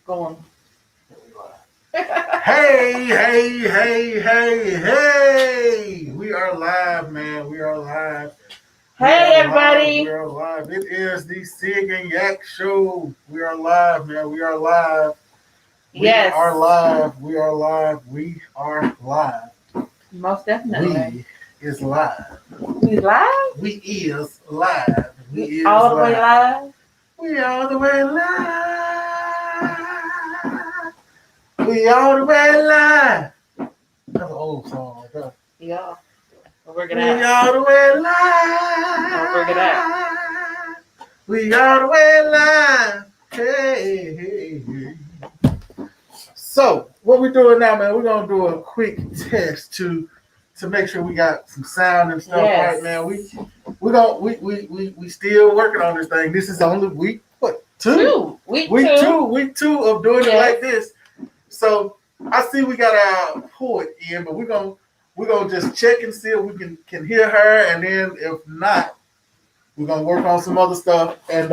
going. Hey, hey, hey, hey, hey! We are live, man. We are live. We Hey, are live. We everybody. are live. It is the Sig and Yak Show. We are live, man. We are live. We are Yes, live. We are live. We are live. most definitely. We is live. We live? We is live. We We is all the way live. live? We all the way live. We all the way live. That's an old song right there. Yeah, we'll work it We out. all the way I'll work it out. live. We all the way live. Hey, hey, hey. So, what we're doing now, man, we're gonna do a quick test to make sure we got some sound and stuff right, Yes. man. We still working on this thing. This is only week what two? Two. Week Week two. two, week two of doing it Yes. like this. So I see we got our poet in, but we're gonna just check and see if we can hear her, and then if not, we're gonna work on some other stuff. And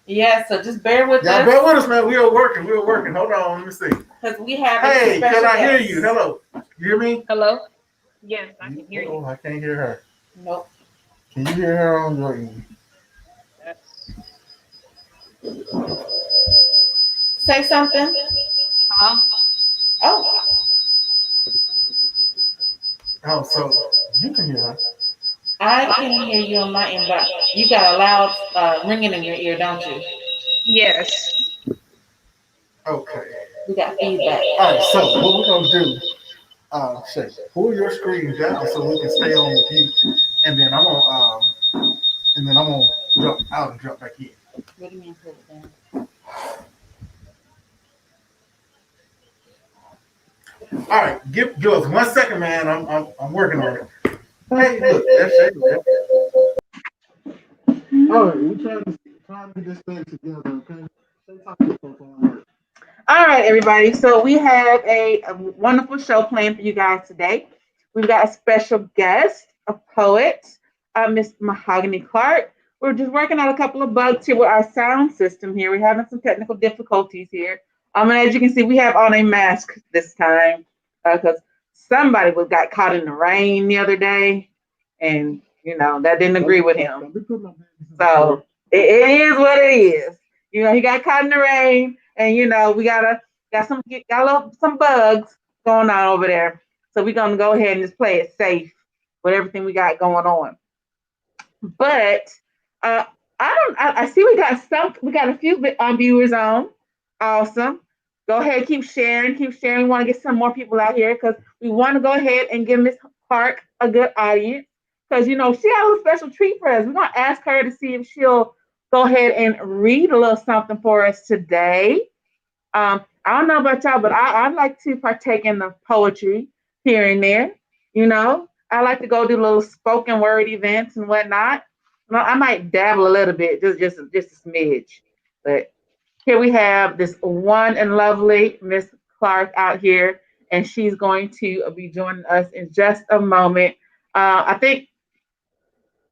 Yeah, so just bear with y'all us bear with us, man. We are working. We are working. Hold on, let me see. because we have a Hey, can special I hear guest. you? Hello, you hear me? Hello? Yes, I can hear you. Oh, I can't hear her. Nope. Can you hear her on your end? Yes. Say something. Hello? Oh, Oh, so you can hear her. I Hello? can hear you on my end, but you got a loud ringing in your ear, don't you? Yes. Okay. We got feedback. All right. So what we're gonna do? Shay, pull your screen down so we can stay on with you, and then I'm gonna jump out and jump back in. What do you mean put it down? All right, give us 1 second, man. I'm working on it. Hey, look, that's Shay. All right, we're trying to get this thing together. Okay, Shay, talk to the folks online. All right, everybody. So we have a wonderful show planned for you guys today. We've got a special guest, a poet, Miss Mahogany Clark. We're just working on a couple of bugs here with our sound system here. We're having some technical difficulties here. And as you can see, we have on a mask this time because somebody got caught in the rain the other day, and that didn't agree with him. So it is what it is. He got caught in the rain, and we some bugs going on over there. So we're gonna go ahead and just play it safe with everything we got going on. But uh, I see we got a few viewers on. Awesome. Go ahead, keep sharing, keep sharing. We want to get some more people out here because we want to go ahead and give Miss Clark a good audience because she has a little special treat for us. We're gonna ask her to see if she'll go ahead and read a little something for us today. I don't know about y'all, but I like to partake in the poetry here and there. I like to go do little spoken word events and whatnot. Well, I might dabble a little bit, just a smidge. But here we have this one and lovely Miss Clark out here, and she's going to be joining us in just a moment. I think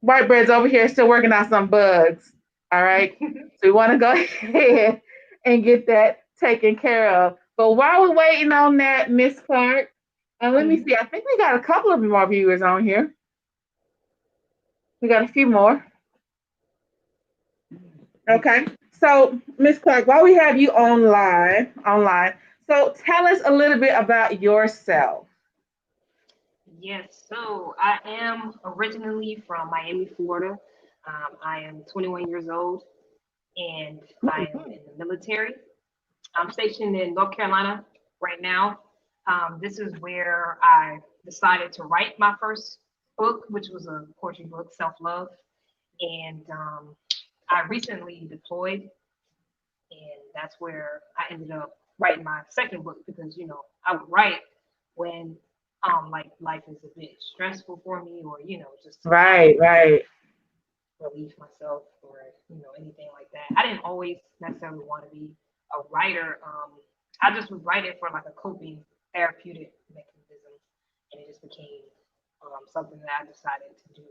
White Bread's over here still working on some bugs. All right. So we want to go ahead and get that taken care of. But while we're waiting on that, Miss Clark, let me see. I think we got a couple of more viewers on here. We got a few more. Okay. So, Miss Clark, while we have you online, so tell us a little bit about yourself. Yes. So I am originally from Miami, Florida. I am 21 years old and I am in the military. I'm stationed in North Carolina right now. This is where I decided to write my first book, which was a poetry book, Self Love. And I recently deployed, and that's where I ended up writing my second book because I would write when like life is a bit stressful for me, or just to kind of Right, right. relieve myself, or anything like that. I didn't always necessarily want to be a writer. I just would write it for like a coping therapeutic mechanism, and it just became something that I decided to do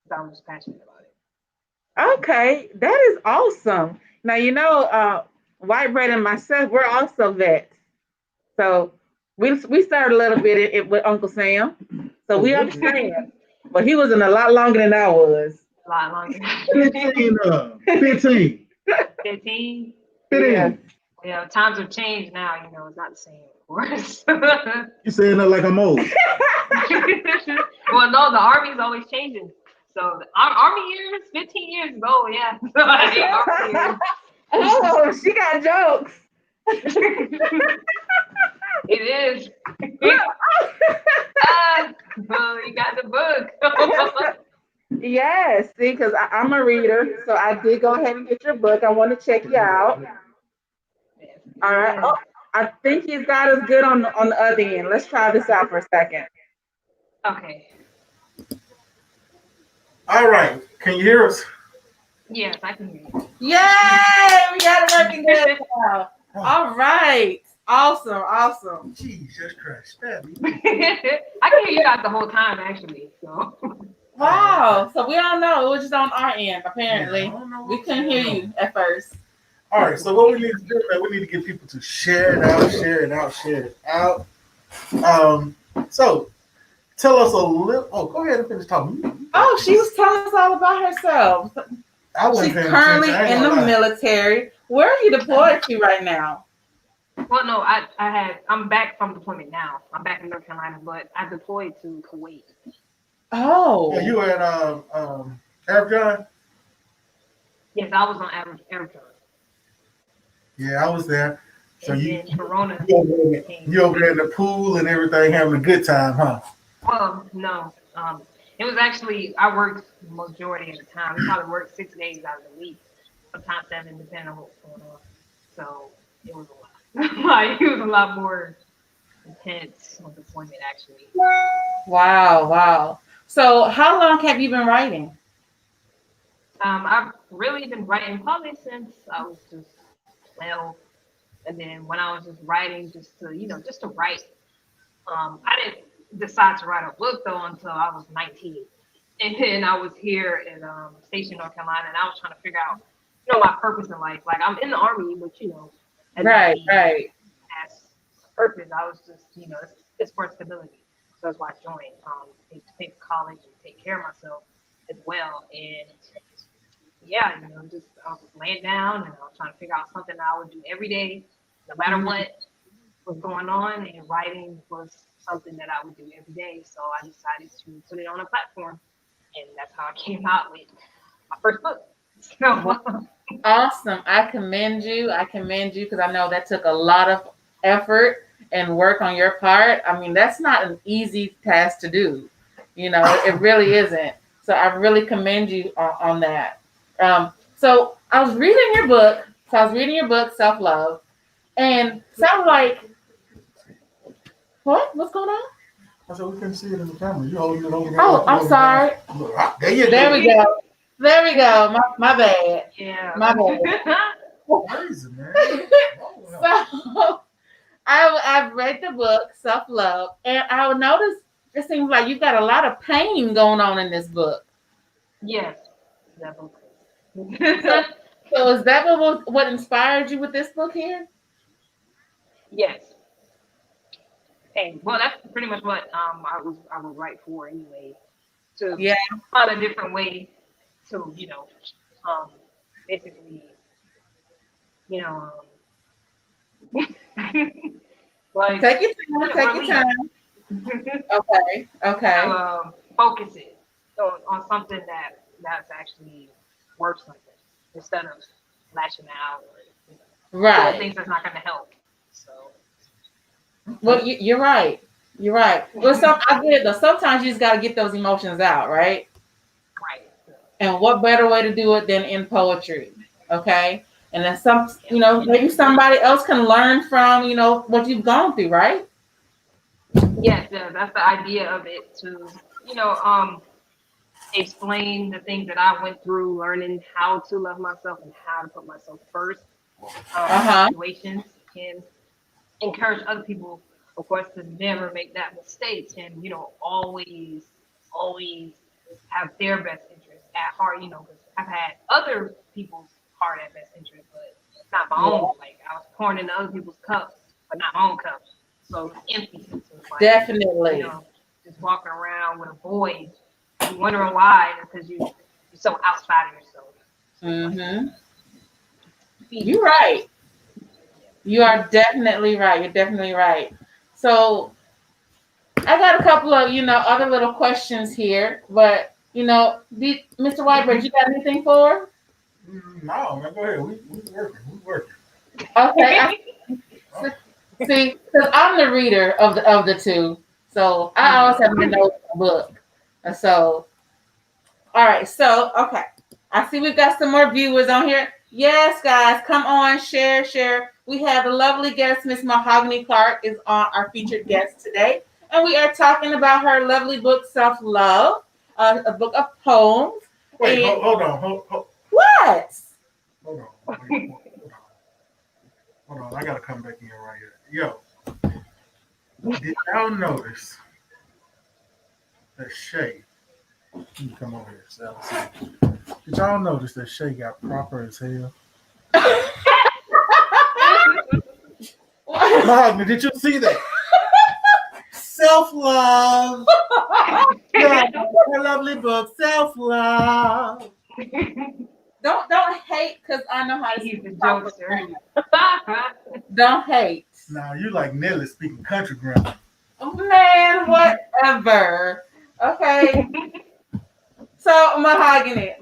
because I was passionate about it. Okay, that is awesome. Now White Bread and myself, we're also vets. So we started a little bit with Uncle Sam. So we understand. But he was in a lot longer than I was. A lot longer. 15. 15. 15. Yeah. Yeah, times have changed now. You know, it's not the same, of course. You saying that like I'm old. Well, no, the army's always changing. So the army years, 15 years ago, yeah. Army years. Oh, she got jokes. It is. Well, you got the book. Yes, see, because I'm a reader, so I did go ahead and get your book. I want to check you out. All right. Oh, I think he's got us good on the other end. Let's try this out for a second. Okay. All right. Can you hear us? Yes, I can hear you. Yay! We got it working good now. All right. Awesome. Jesus Christ. I can hear you guys the whole time, actually. So. Wow. So we don't know. It was just on our end, apparently. Yeah, I don't know We what's couldn't going hear on. you at first. All right. So what we need to do, man, we need to get people to share it out. So tell us a little. Oh, go ahead and finish talking. Oh, she was telling us all about herself. I wasn't She's paying currently attention. I ain't in the gonna lie. military. Where are you deployed to right now? Well, no, I'm back from deployment now. I'm back in North Carolina, but I deployed to Kuwait. Oh. Yeah, you were at Arab John? Yes, I was on Arizona. Yeah, I was there. So And you then Corona came. you over there in the pool and everything, having a good time, huh? Well, no. It was actually I worked the majority of the time. We probably worked 6 days out of the week, sometimes 7, depending on what's going on. So it was a lot. Like it was a lot more intense on deployment actually. Wow. So how long have you been writing? I've really been writing probably since I was just 12, and then when I was just writing, just to just to write. I didn't decide to write a book though until I was 19, and then I was here in Station, North Carolina, and I was trying to figure out, my purpose in life. Like I'm in the army, but as Right. as purpose, I was just it's for stability. So that's why I joined. To pay for college and take care of myself as well, and yeah, just I was laying down and I was trying to figure out something that I would do every day, no matter what was going on, and writing was something that I would do every day. So I decided to put it on a platform, and that's how I came out with my first book. So, Awesome. I commend you because I know that took a lot of effort and work on your part. I mean, that's not an easy task to do. It really isn't. So I really commend you on that. So I was reading your book. Self Love, and sound like what? What's going on? I said we couldn't see it in the camera. You holding it over there. Oh, I'm sorry. There you There go. we go. There we go. My bad. yeah. My bad. Crazy, man. So I've read the book Self Love, and I would notice it seems like you've got a lot of pain going on in this book. Yes, definitely. So is that what inspired you with this book here? Yes. And well, that's pretty much what I would write for anyway, to Yeah. find a different way to basically you know like Take your time. Okay. focus it on something that's actually worth something instead of lashing out or doing Right. things that's not going to help. So Well, you're right. You're right. Well, I get it though. Sometimes you just got to get those emotions out, right? right. And what better way to do it than in poetry? Okay. And then maybe somebody else can learn from, what you've gone through, right? Yes, yeah, that's the idea of it, to explain the things that I went through, learning how to love myself and how to put myself first situations, and encourage other people, of course, to never make that mistake, and always have their best interest at heart. Because I've had other people's heart at best interest, but not my Yeah, own. Like I was pouring into other people's cups, but not my own cups. So it's empty. So it's like, you definitely. know, just walking around with a void. You wondering why? Because you're so outside of yourself. So it's like Mm-hmm. feed You're yourself. right. You are definitely right. You're definitely right. So I got a couple of, other little questions here, but Mr. Whitebird, you got anything for? No, man, go ahead. We working. We working. Okay, I Oh, see, because I'm the reader of the two, so I always have my notes in the book. And so, all right, so okay, I see we've got some more viewers on here. Yes, guys, come on, share, share. We have a lovely guest, Miss Mahogany Clark, is on our featured guest today, and we are talking about her lovely book, Self Love, a book of poems. wait, And hold on. Hold what? on. Wait, hold on. I gotta come back in right here. Yo, did y'all notice that Shay? You come over here, Sal. Did y'all notice that Shay got proper as hell? Mahogany, did you see that? Self love. Yeah, her lovely book, Self Love. Don't hate because I know how to He's a speak proper jokester. grammar. Don't hate. Now you like Nelly speaking country grammar. Man, whatever. Okay. So mahogany.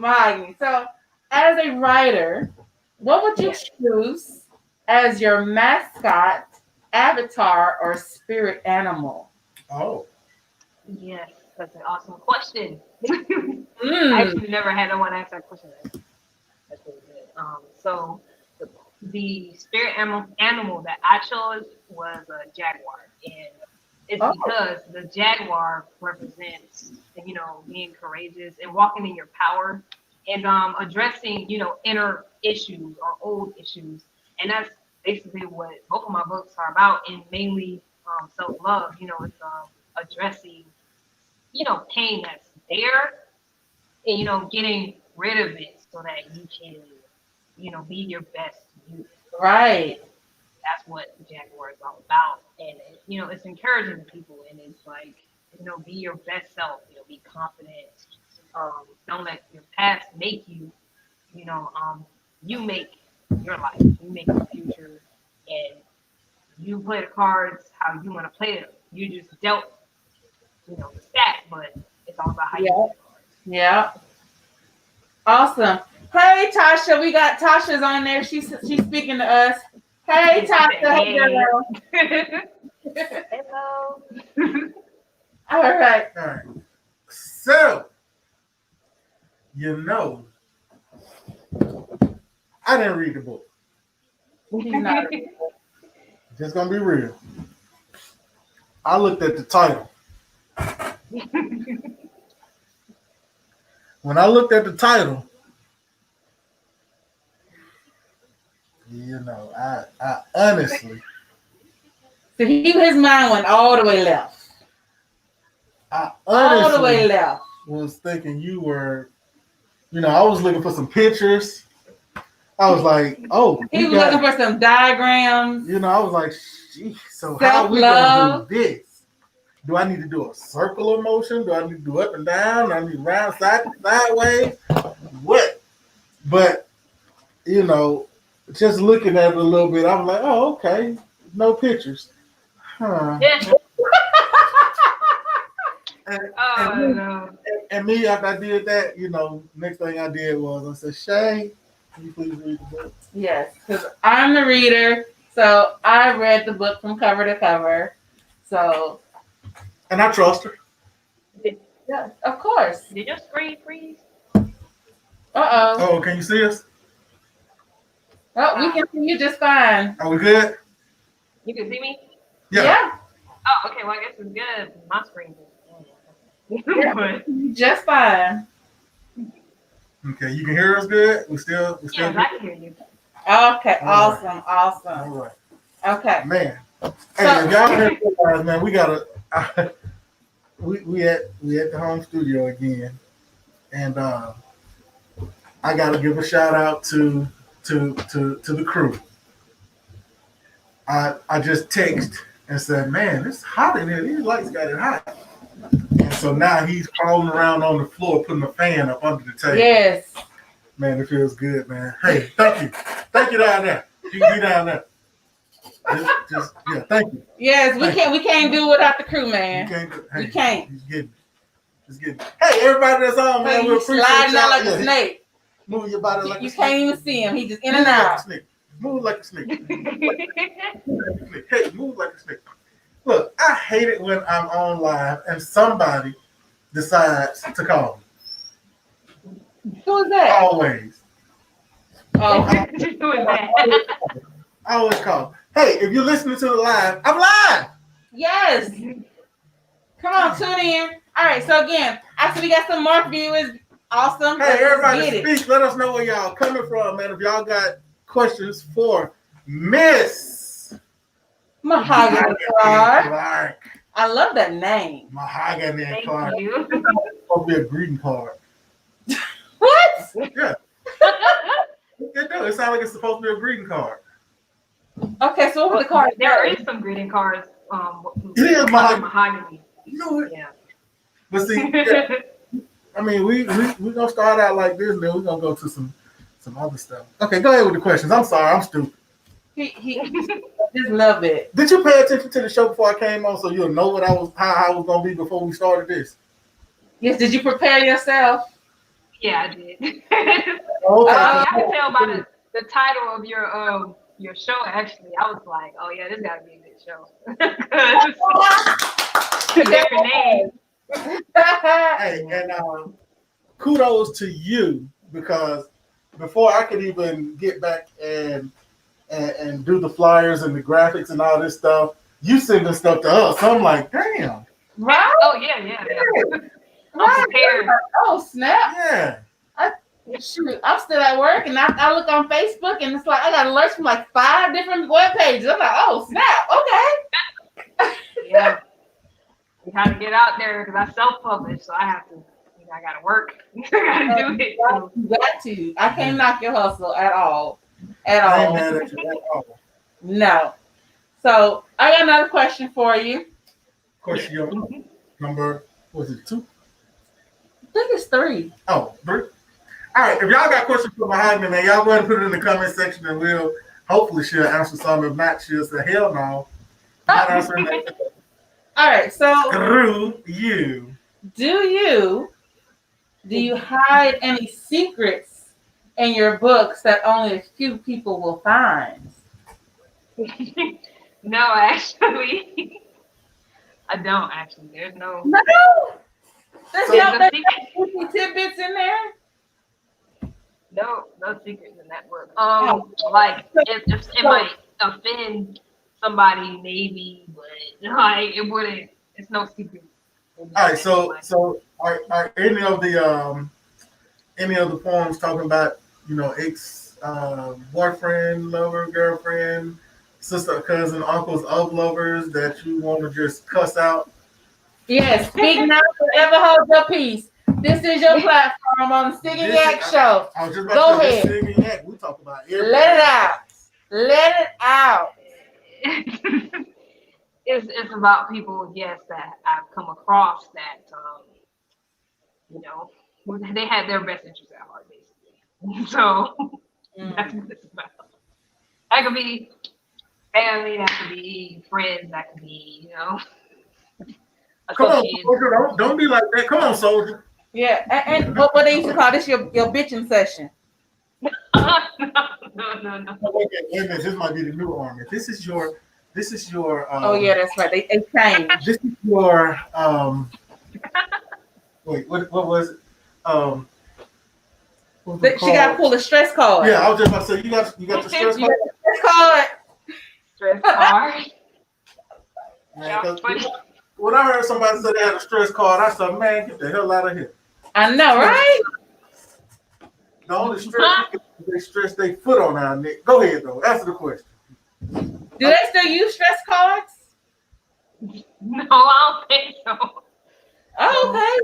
So as a writer, what would you Yes. choose as your mascot, avatar, or spirit animal? Oh, Yes, that's an awesome question. I Mm. actually never had no one ask that question. That's really good. So the, the spirit animal that I chose was a jaguar, and it's Oh, because the jaguar represents, being courageous and walking in your power, and addressing, inner issues or old issues, and that's basically what both of my books are about, and mainly self love. It's addressing, pain that's there, and getting rid of it so that you can, be your best you. right. That's what the Jaguar is all about, and it's encouraging to people, and it's like, be your best self, be confident. Don't let your past make you. You make your life, you make your future, and you play the cards how you want to play them. You just dealt, the stack, but it's all about how you Yeah. play the cards. Yeah. Awesome. Hey Tasha, we got Tasha's on there. She's speaking to us. Hey Yeah, she said, Tasha, hey hey. girl. Hello. All right. all right. So, you know, I didn't read the book. He's not. Just gonna be real. I looked at the title. When I looked at the title, I honestly, So his mind went all the way left. I All the way honestly left. was thinking you were, I was looking for some pictures. I was like, oh, He we was looking got, for some diagrams, I was like, gee, so how self we gonna do love. this? Do I need to do a circular motion? Do I need to do up and down? Do I need to round sideways? What? But just looking at it a little bit, I'm like, oh, okay, no pictures, huh? Yeah. And, and, Oh me, no. and me, after I did that, next thing I did was I said, Shay, can you please read the book? Yes, because I'm the reader, so I read the book from cover to cover. So And I trust her. Did, yeah, of course. did your screen freeze? Uh oh. Oh, can you see us? Oh, we Uh, can see you just fine. Are we good? you can see me? Yeah. Yeah, Oh, okay. Well, I guess it's good. My screen is. yeah, But just fine. Okay, you can hear us good. We still yes, good. I can hear you. Okay, All right. awesome, All awesome. right, Okay, man. Hey, so if y'all hear guys, man, we gotta. We at the home studio again, and I gotta give a shout out to to the crew. I just text and said, man, it's hot in here. These lights got it hot. And so now he's crawling around on the floor, putting the fan up under the table. Yes. Man, it feels good, man. Hey, thank you. Thank you down there. You can be down there. Yeah, thank you. Yes, we can't do it without the crew, man. We can't. He's getting. Hey, everybody that's on, man, we appreciate sliding out y'all. like a snake. Move your body like a snake. You can't even see him. He just in and out. Move like a snake. Hey, move like a snake. Look, I hate it when I'm on live and somebody decides to call me. Who is that? Always. Oh. Who is that? I always call. Hey, if you're listening to the live, I'm live. Yes. Come on, tune in. All right, so again, after we got some more viewers, awesome. Hey, everybody speak. Let us know where y'all coming from, man. If y'all got questions for Miss Mahogany Clark. Clark. I love that name. Mahogany Thank Clark. you. It's supposed to be a greeting card. What? Yeah. It does. It sounds like it's supposed to be a greeting card. Okay, so what was the card? There is some greeting cards. It is mahogany. You know it. Yeah. But see, yeah, I mean, we gonna start out like this, and then we're gonna go to some other stuff. Okay, go ahead with the questions. I'm sorry, I'm stupid. He just love it. Did you pay attention to the show before I came on, so you'll know what how I was gonna be before we started this? Yes. Did you prepare yourself? Yeah, I did. Okay. I can tell by the title of your show. Actually, I was like, oh yeah, this gotta be a good show. Different name. Hey, and kudos to you, because before I could even get back and do the flyers and the graphics and all this stuff, you sending stuff to us. So I'm like, damn. Right? Oh yeah. I'm prepared. Oh snap! Yeah. Shoot, I'm still at work, and I look on Facebook, and it's like I got alerts from like 5 different web pages. I'm like, oh snap! Okay. Yeah. We had to get out there because I self-publish, so I have to. I gotta work. I gotta do it. You got to. I can't knock your hustle at all. At I ain't all. mad at you at all. No. So I got another question for you. Question number, was it 2? I think it's 3. Oh, 3. All right, if y'all got questions for Mahogany, man, y'all go ahead and put it in the comment section, and hopefully she'll answer some. If not, she'll say, hell no. Not answering that. All right, so Screw you. Do you hide any secrets in your books that only a few people will find? No, actually, I don't. Actually, there's no. No. There's no tidbits in there. No secrets in that book. Like it might offend somebody, maybe, but like it wouldn't. It's no secret. All right, so are any of the poems talking about, ex boyfriend, lover, girlfriend, sister, cousin, uncles of lovers that you want to just cuss out? Yes, speak now, forever hold your peace. This is your platform on the Stig and Yak Show. I was just Go about to say, ahead. Stig and Yak, we talk about everything. Let it out. Let it out. It's about people, yes, that I've come across that, they had their best interests at heart, basically. So that's what it's about. That could be family, that could be friends, that could be, Come on, soldier, don't be like that. Come on, soldier. Yeah, and what they used to call this your bitching session. No. Wait a minute, this might be the new army. This is your. Oh yeah, that's right. They changed. This is your. Wait, what was it? She got to pull the stress card. Yeah, I was just about to say you got the stress card. Stress card. Man, when I heard somebody say they had a stress card, I said, man, get the hell out of here. I know, right? The only stress they stress their foot on our neck. Go ahead, though. Answer the question. Do they still use stress cards? No, I don't think so. Oh, okay.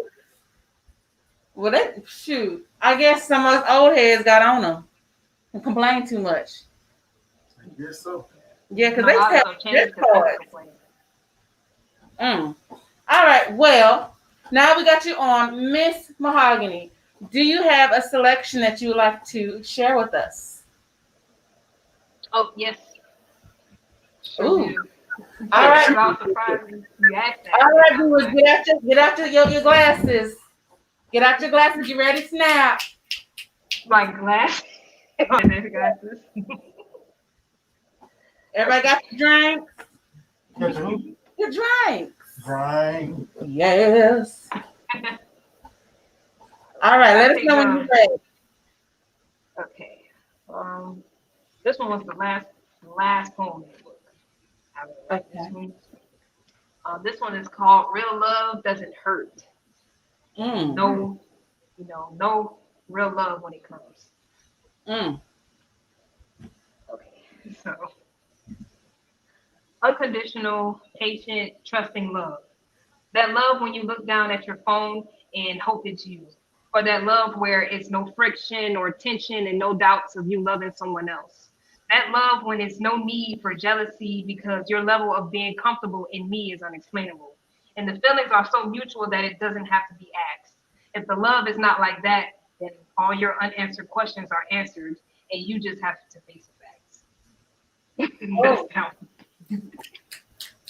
Well, shoot. I guess some of us old heads got on them. and complain too much. I guess so. Yeah, because And a they lot of sell stuff changed gift because people cards. complain. Mm. All right. Well, now we got you on Miss Mahogany. Do you have a selection that you would like to share with us? Oh yes, sure Ooh. do. All right. Because I was surprised you asked that All because right, I was viewers, like, get out your glasses. Get out your glasses. You ready? Snap. my glass. My glasses. Everybody got your drink? Got your who? Your drink. Grind. Yes. All right. I Let us think know when you're ready. okay. Um, this one was the last poem in the book. I really like this Okay. one. This one is called "Real Love Doesn't Hurt." Mm. No, no real love when it comes. Mm. Okay, so unconditional, patient, trusting love. That love when you look down at your phone and hope it's you. Or that love where it's no friction or tension and no doubts of you loving someone else. That love when it's no need for jealousy because your level of being comfortable in me is unexplainable. And the feelings are so mutual that it doesn't have to be asked. If the love is not like that, then all your unanswered questions are answered and you just have to face the facts. That's Oh. how.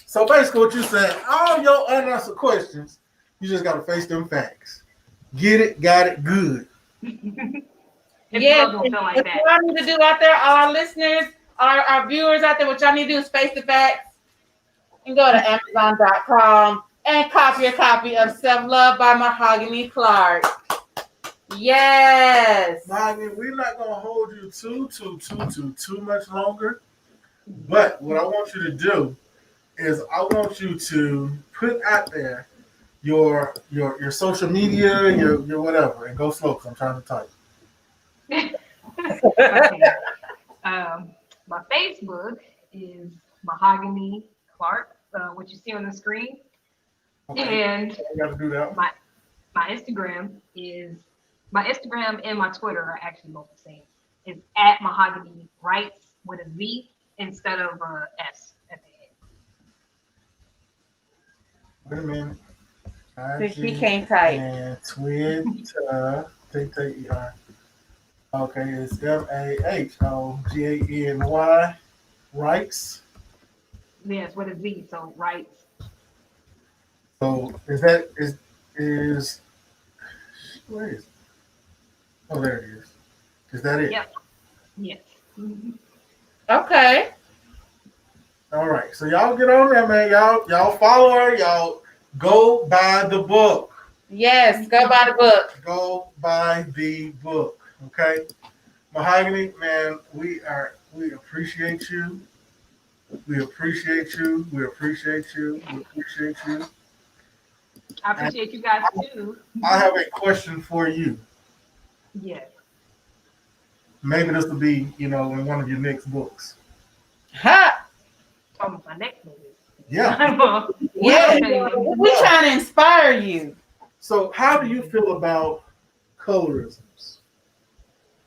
So basically, what you saying? All your unanswered questions, you just gotta face them facts. Get it, got it, good. If Yes. love don't feel like What that. y'all need to do out there, all our listeners, our viewers out there, what y'all need to do is face the facts and go to Amazon.com and copy a copy of Self Love by Mahogany Clark. Yes. Mahogany, we're not gonna hold you too much longer. But what I want you to do is I want you to put out there your social media, your whatever, and go slow because I'm trying to type. Okay. Um, my Facebook is Mahogany Clark, what you see on the screen, Okay, and we got to do that. my my Instagram is my Instagram and my Twitter are actually both the same. It's at Mahogany Writes with a Z instead of S at Wait a minute. He IG can't type. and Twitter. Okay, it's Mahogany. Rights. the end. Yes, with a Z. So Writes. So is where is it? Oh, there it is. Is that it? Yep. Yes. Okay. All right. So y'all get on there, man. Y'all follow her. Y'all go buy the book. Yes. Go buy the book. Go buy the book. Okay. Mahogany, man, we appreciate you. We appreciate you. We appreciate you. We appreciate you. I And appreciate you guys too. I have a question for you. Yes. Maybe this will be, in one of your next books. Ha. Talking about my next movie. Yeah. Yeah. Okay. We're trying to inspire you. So, how do you feel about colorisms?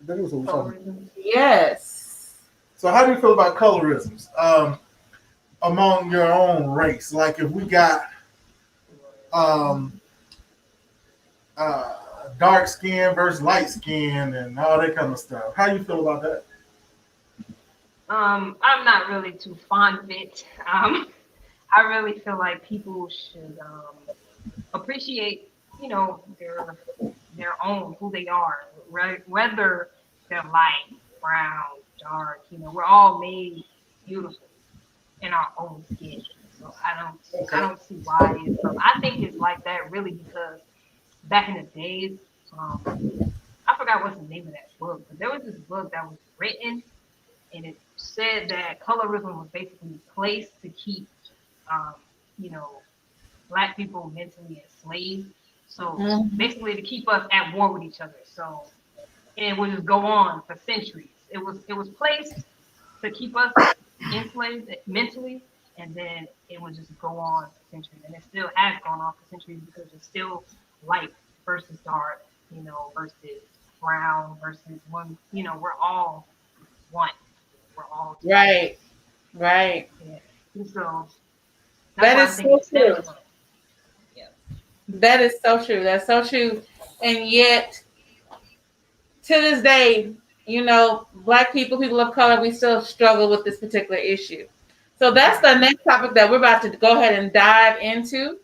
That is what we're talking about. Colorism. Yes. So, how do you feel about colorisms among your own race? Like, if we got um, dark skin versus light skin and all that kind of stuff, how do you feel about that? I'm not really too fond of it. I really feel like people should appreciate, their own who they are, whether they're light, brown, dark. We're all made beautiful in our own skin. So I Okay. don't see why it's. I think it's like that really because back in the days, um, I forgot what's the name of that book, but there was this book that was written and it said that colorism was basically placed to keep, um, you know, black people mentally enslaved. So Mhm. basically, to keep us at war with each other. So it would just go on for centuries. It was placed to keep us enslaved mentally, and then it would just go on for centuries, and it still has gone on for centuries because it's still light versus dark, versus brown versus one. We're all one. We're all together. Right. Right. Yeah. And so That that's why I is think so it's true. fun. Yeah. That is so true. That's so true. And yet, to this day, Black people, people of color, we still struggle with this particular issue. So that's the next topic that we're about to go ahead and dive into.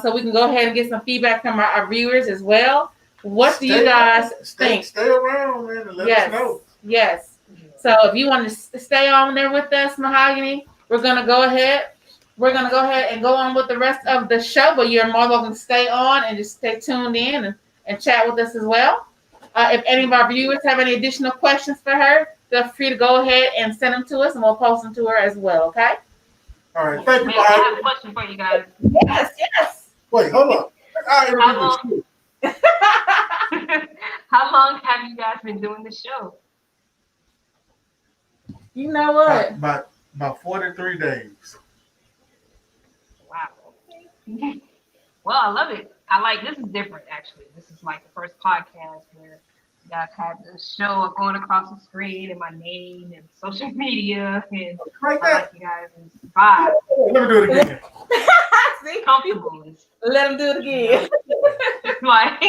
So we can go ahead and get some feedback from our viewers as well. What do you guys think? Stay around, man, and let us know. Yes. So if you want to stay on there with us, Mahogany, we're gonna go ahead. We're gonna go ahead and go on with the rest of the show. But you're more welcome to stay on and just stay tuned in and chat with us as well. If any of our viewers have any additional questions for her, feel free to go ahead and send them to us, and we'll post them to her as well. Okay. All right. Thank you. I have a question for you guys. Yes. Wait, hold on. How long have you guys been doing the show? You know what? About 43 days. Wow. Well, I love it. This is different actually. This is like the first podcast where you guys had the show going across the screen and my name and social media and Like I that. like you guys' vibe. Let me do it again. Comfortable. Let them do it again. Like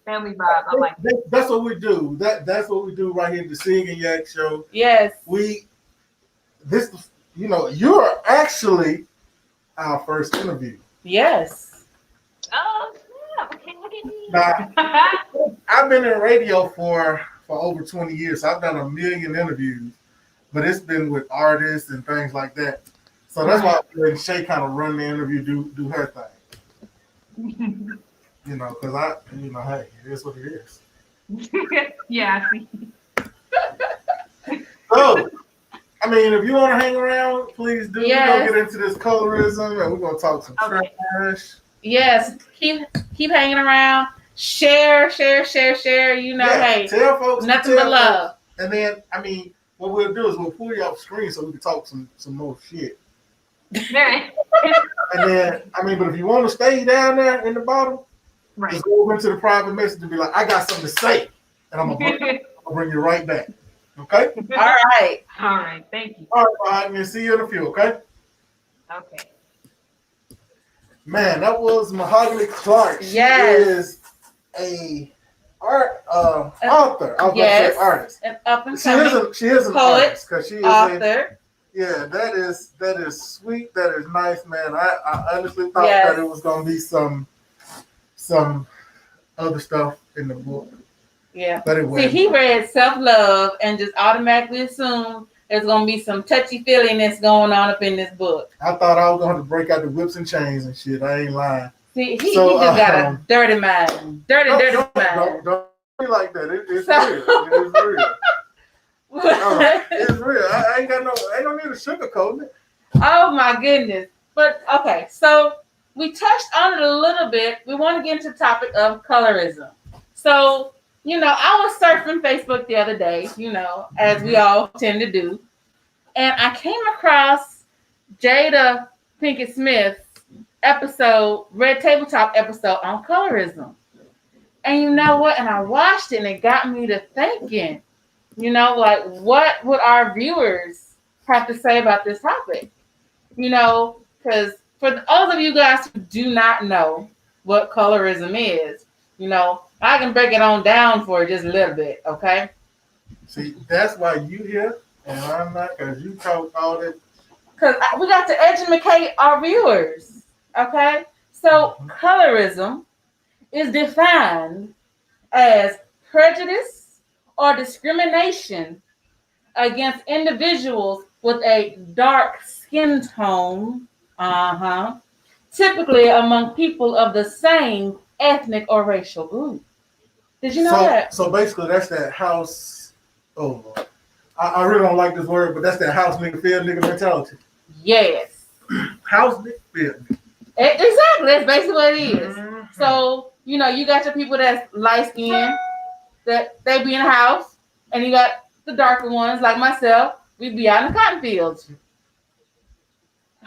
family vibe. I like it. That's what we do. That's what we do right here at the Sig and Yak show. Yes. You're actually our first interview. Yes. Oh, snap. Okay, look at me. Now, I've been in radio for over 20 years. So I've done 1 million interviews, but it's been with artists and things like that. So that's why I'm letting Shay kind of run the interview, do her thing. Because hey, it is what it is. Yeah, I see. So, if you want to hang around, please do. Yes. We're going to get into this colorism, and we're going to talk some trash. Yes. Keep hanging around. Share. Hey, tell folks. nothing but love. And then, what we'll do is we'll pull you off screen so we can talk some more shit. Right. And then, but if you want to stay down there in the bottom, Right. just go into the private message and be like, I got something to say. And I'm going to bring you right back. Okay? All right. All right. Thank you. All right, I'm going to see you in a few, okay? Okay. Man, that was Mahogany Clark. She is a author. I was going to say artist. An up and coming she is an poet, artist because she is author. Yeah, that is sweet. That is nice, man. I honestly thought that it was gonna be some other stuff in the book. Yeah. But it wasn't. See, he read self-love and just automatically assumed there's gonna be some touchy-feeliness going on up in this book. I thought I was gonna have to break out the whips and chains and shit. I ain't lying. See, he just got a dirty mind. Dirty mind. Don't be like that. It's real. It is real. It's real. I ain't no need to sugarcoat it. Oh my goodness. But okay, so we touched on it a little bit. We want to get into the topic of colorism. So, I was surfing Facebook the other day, as we all tend to do. And I came across Jada Pinkett Smith's Red Tabletop episode on colorism. And you know what? And I watched it and it got me to thinking, what would our viewers have to say about this topic? Because for those of you guys who do not know what colorism is, I can break it on down for just a little bit, okay? See, that's why you here and I'm not, because you talk all that. Because we got to educate our viewers, okay? So colorism is defined as prejudice or discrimination against individuals with a dark skin tone, typically among people of the same ethnic or racial group. Did you know that? So basically, that's that house. Oh, Lord. I really don't like this word, but that's that house nigga feel nigga mentality. Yes. House nigga feel. Exactly. That's basically what it is. Mm-hmm. So, you got your people that's light skinned, that they be in the house, and you got the darker ones like myself. We be out in the cotton fields.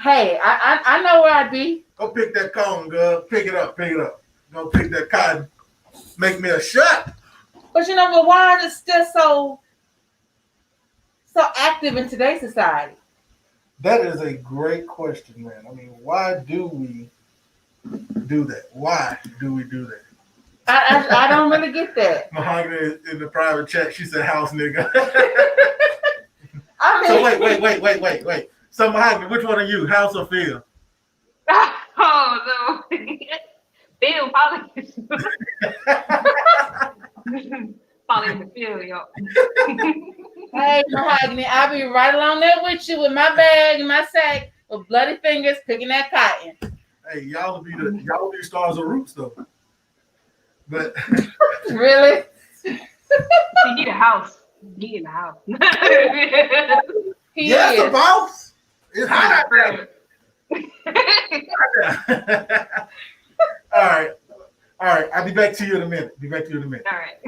Hey, I know where I'd be. Go pick that cone, girl. Pick it up. Go pick that cotton. Make me a shot. But but why is it still so so active in today's society? That is a great question, man. I mean, why do we do that? Why do we do that? I don't really get that. Mahogany in the private chat, she said house nigga. I So mean, wait. So Mahogany, which one are you, house or field? Oh no. Bill probably probably in the field, yo. hey, Mahogany, I'll be right along there with you with my bag and my sack with bloody fingers picking that cotton. Hey, y'all will be stars of roots though. But Really? See, he the house. He in the house. He yes, is. the boss. It's hot out there. All right. I'll be back to you in a minute. All right.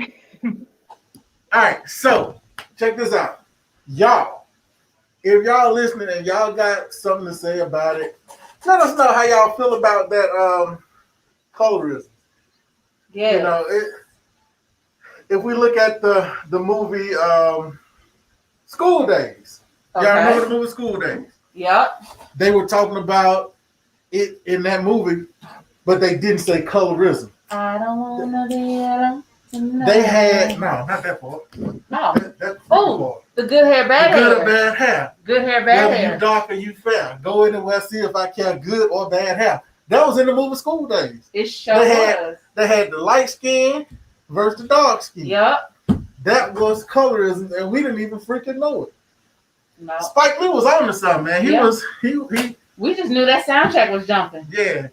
All right. So check this out, y'all. If y'all listening and y'all got something to say about it, let us know how y'all feel about that colorism. Yeah. You know, if we look at the movie School Days, y'all remember the movie School Days? Yep. They were talking about it in that movie, but they didn't say colorism. I don't want to be They had not that part. No. That's Oh, the good hair, bad hair. Good or bad hair. Good hair, bad Whether hair. you dark or you fair. Go anywhere, see if I care good or bad hair. That was in the movie School Days. It sure was. They had the light skin versus the dark skin. Yep. That was colorism, and we didn't even freaking know it. No. Spike Lee was on to something, man. He We just knew that soundtrack was jumping. Yeah,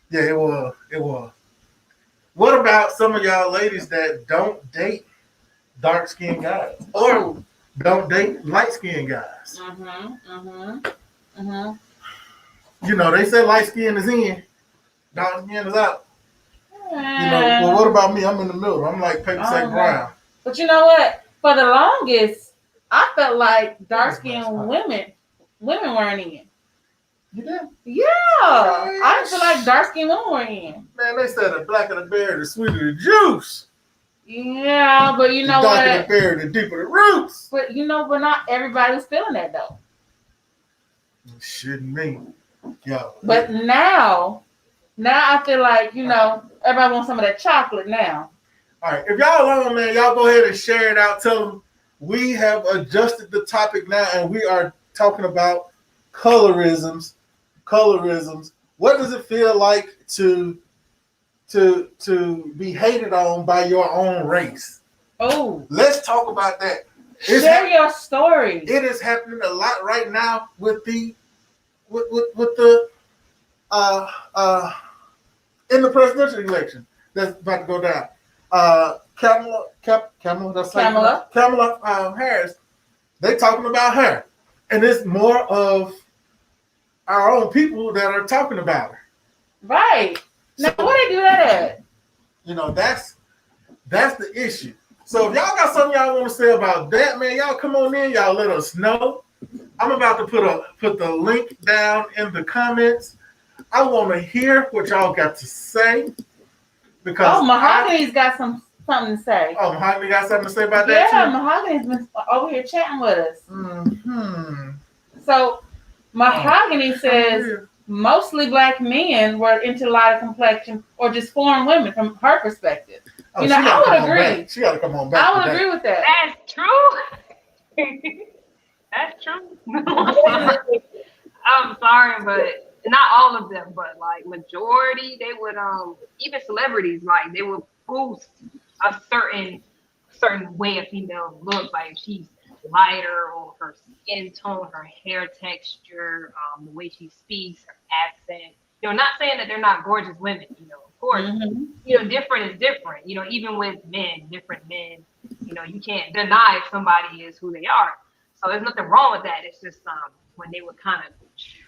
it was. What about some of y'all ladies that don't date dark skinned guys or don't date light skinned guys? You know, they say light skin is in, dark skin is out. You know, well, what about me? I'm in the middle. I'm like paper say brown. But you know what? For the longest, I felt like dark skinned women weren't in. You did? Yeah. I didn't feel like dark skinned women were in. Man, they said the blacker the berry, the sweeter the juice. Yeah, but you know the what? darker the berry, the deeper the roots. But not everybody's feeling that though. It shouldn't be. Yeah. But now I feel like, everybody wants some of that chocolate now. All right. If y'all on, man, y'all go ahead and share it out. Tell them we have adjusted the topic now and we are talking about colorisms. What does it feel like to be hated on by your own race? Oh, let's talk about that. Share your story. It is happening a lot right now with the in the presidential election that's about to go down. Kamala Harris. They talking about her, and it's more of our own people that are talking about her. Right. Now, where they do that at? You know, that's the issue. So if y'all got something y'all want to say about that, man, y'all come on in. Y'all let us know. I'm about to put the link down in the comments. I want to hear what y'all got to say. Because Mahogany's got something to say. Oh, Mahogany got something to say about that too? Yeah, Mahogany's been over here chatting with us. Mm-hmm. So Mahogany says mostly black men were into lighter complexion or just foreign women from her perspective. I would agree. She got to come on back. I would agree with that. That's true. That's true. I'm sorry, but not all of them, but like majority, they would even celebrities, like they would boost a certain way a female looks, like if she's lighter or her skin tone, her hair texture, the way she speaks, her accent. Not saying that they're not gorgeous women, of course. Mm-hmm. Different is different. Even with men, different men, you can't deny if somebody is who they are. So there's nothing wrong with that. It's just when they would kind of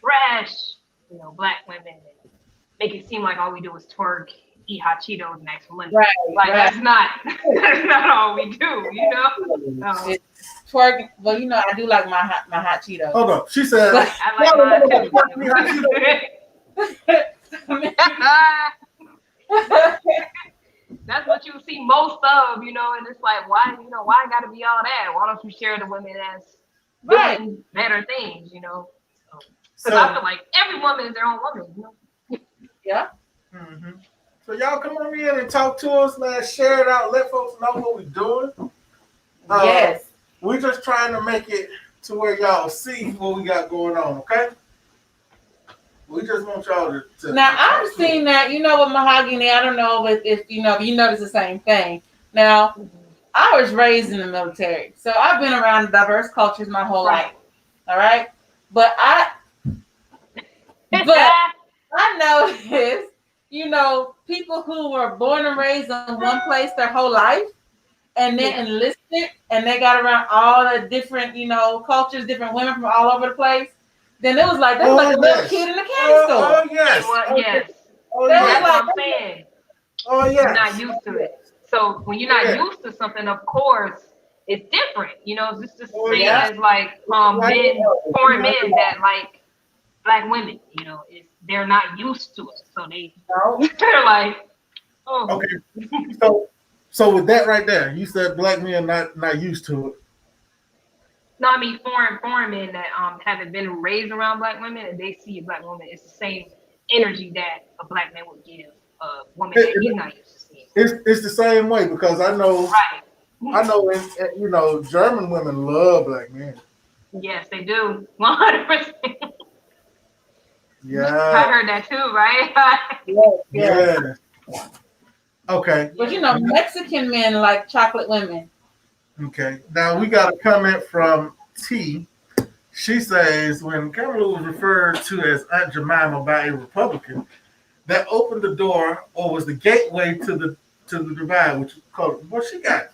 trash, black women and make it seem like all we do is twerk, eat hot Cheetos, and ask for money. Right. That's not all we do, It's twerk. Well, I do like my hot Cheetos. Hold on. She said I like mine too. That's what you see most of, and it's like, why I gotta be all that? Why don't you share the women as Right. doing better things, you know. Because I So, feel like every woman is their own woman, you know. Yeah. mhm. So y'all come on in and talk to us, man. Share it out. Let folks know what we're doing. Yes. We're just trying to make it to where y'all see what we got going on, okay? We just want y'all to Now talk I've to seen us. that, with mahogany. I don't know if if you notice the same thing. Now I was raised in the military, so I've been around diverse cultures my whole life. Right. All right, but but I noticed, people who were born and raised in one place their whole life, and then Yeah. enlisted, and they got around all the different, cultures, different women from all over the place. Then it was like they was like Oh a little yes. kid in a candy store. Oh It yes. was, yes. Oh They And was that's yes. what like, I'm saying. Oh You're not yes. used to it. So when you're Oh not yes. used to something, of course, it's different. You know, it's just the Oh same yeah, yes. as like Right men, on. foreign men that like black women. You know, they're not used to it, so no, they're like, oh, Okay. So so with that right there, you said black men not used to it. no, I mean foreign men that haven't been raised around black women and they see a black woman, it's the same energy that a black man would give a woman that he's not used to seeing. It's the same way because Right. I know German women love black men. Yes, they do. 100%. Yeah. I heard that too, right? yes, yes. Yeah. Okay. But Yeah. Mexican men like chocolate women. Okay. Now we got a comment from T. She says when Kamala was referred to as Aunt Jemima by a Republican, that opened the door or was the gateway to the divide, which is called well, She got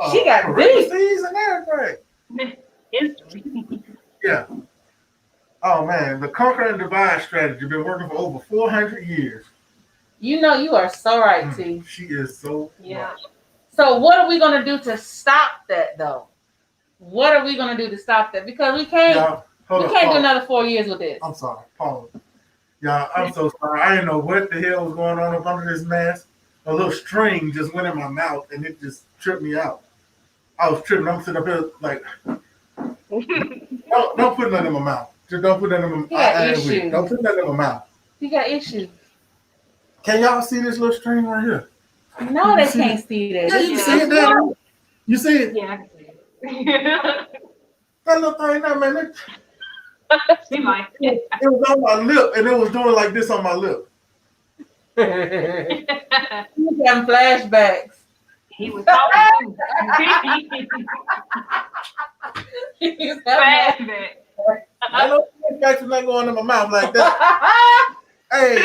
deep. parentheses and everything. History. Yeah. Oh man, the conquer and divide strategy been working for over 400 years. You are so right, T. She is so Yeah. right. So what are we gonna do to stop that though? What are we gonna do to stop that? Because we can't Y'all, hold we up, can't do Paul. another 4 years with this. I'm sorry, Paul. Y'all, I'm so sorry. I didn't know what the hell was going on up under this mask. A little string just went in my mouth and it just tripped me out. I was tripping. I'm sitting up here like, don't put nothing in my mouth. Just don't put nothing in my He got I ain't with it. issues. Don't put nothing in my mouth. You got issues. Can y'all see this little string right here? No, You they see can't it? see that. Yeah, you can Yeah. see it there. You see it? Yeah, I can see it. That little thing there, man. She like It was on my lip and it was doing like this on my lip. You having flashbacks. he was talking too. He's Fast having back. I know flashbacks not going in my mouth like that. Hey,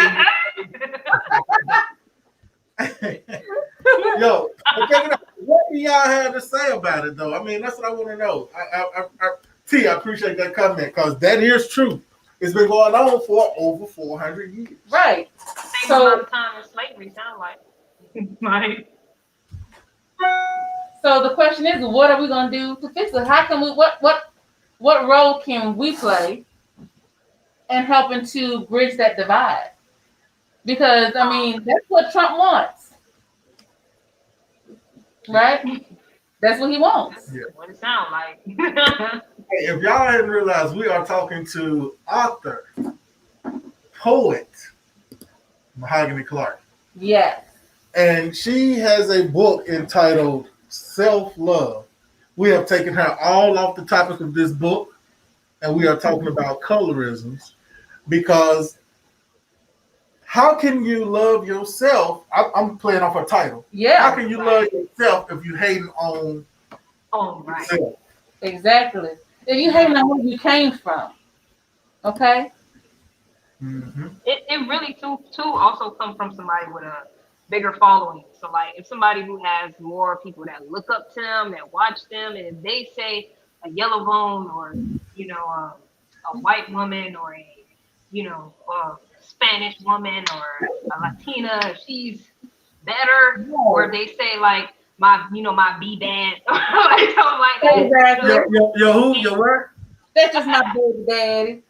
yo, but check it out. What do y'all have to say about it, though? I mean, that's what I want to know. T, I appreciate that comment because that is true. It's been going on for over 400 years. right. Same amount So of time in slavery sound like. Like, so the question is, what are we gonna do to fix it? How can we what role can we play in helping to bridge that divide? Because I mean that's what Trump wants. Right? That's what he wants. Yeah. what it sound like. Hey, if y'all hadn't realized, we are talking to author, poet, Mahogany Clark. Yes. And she has a book entitled Self Love. We have taken her all off the topic of this book, and we are talking about colorisms because how can you love yourself? I'm playing off her title. Yeah. How can you love yourself if you hating on Oh, right. yourself? Exactly. If you hating on where you came from. Okay? Mm-hmm. It really too also come from somebody with a bigger following. So like if somebody who has more people that look up to them, that watch them, and if they say a yellow bone or a white woman or a Spanish woman or a Latina, if she's better, or if they say like my B bad or something like that. Exactly. Yo, who? Yo, where? That's just my baby daddy.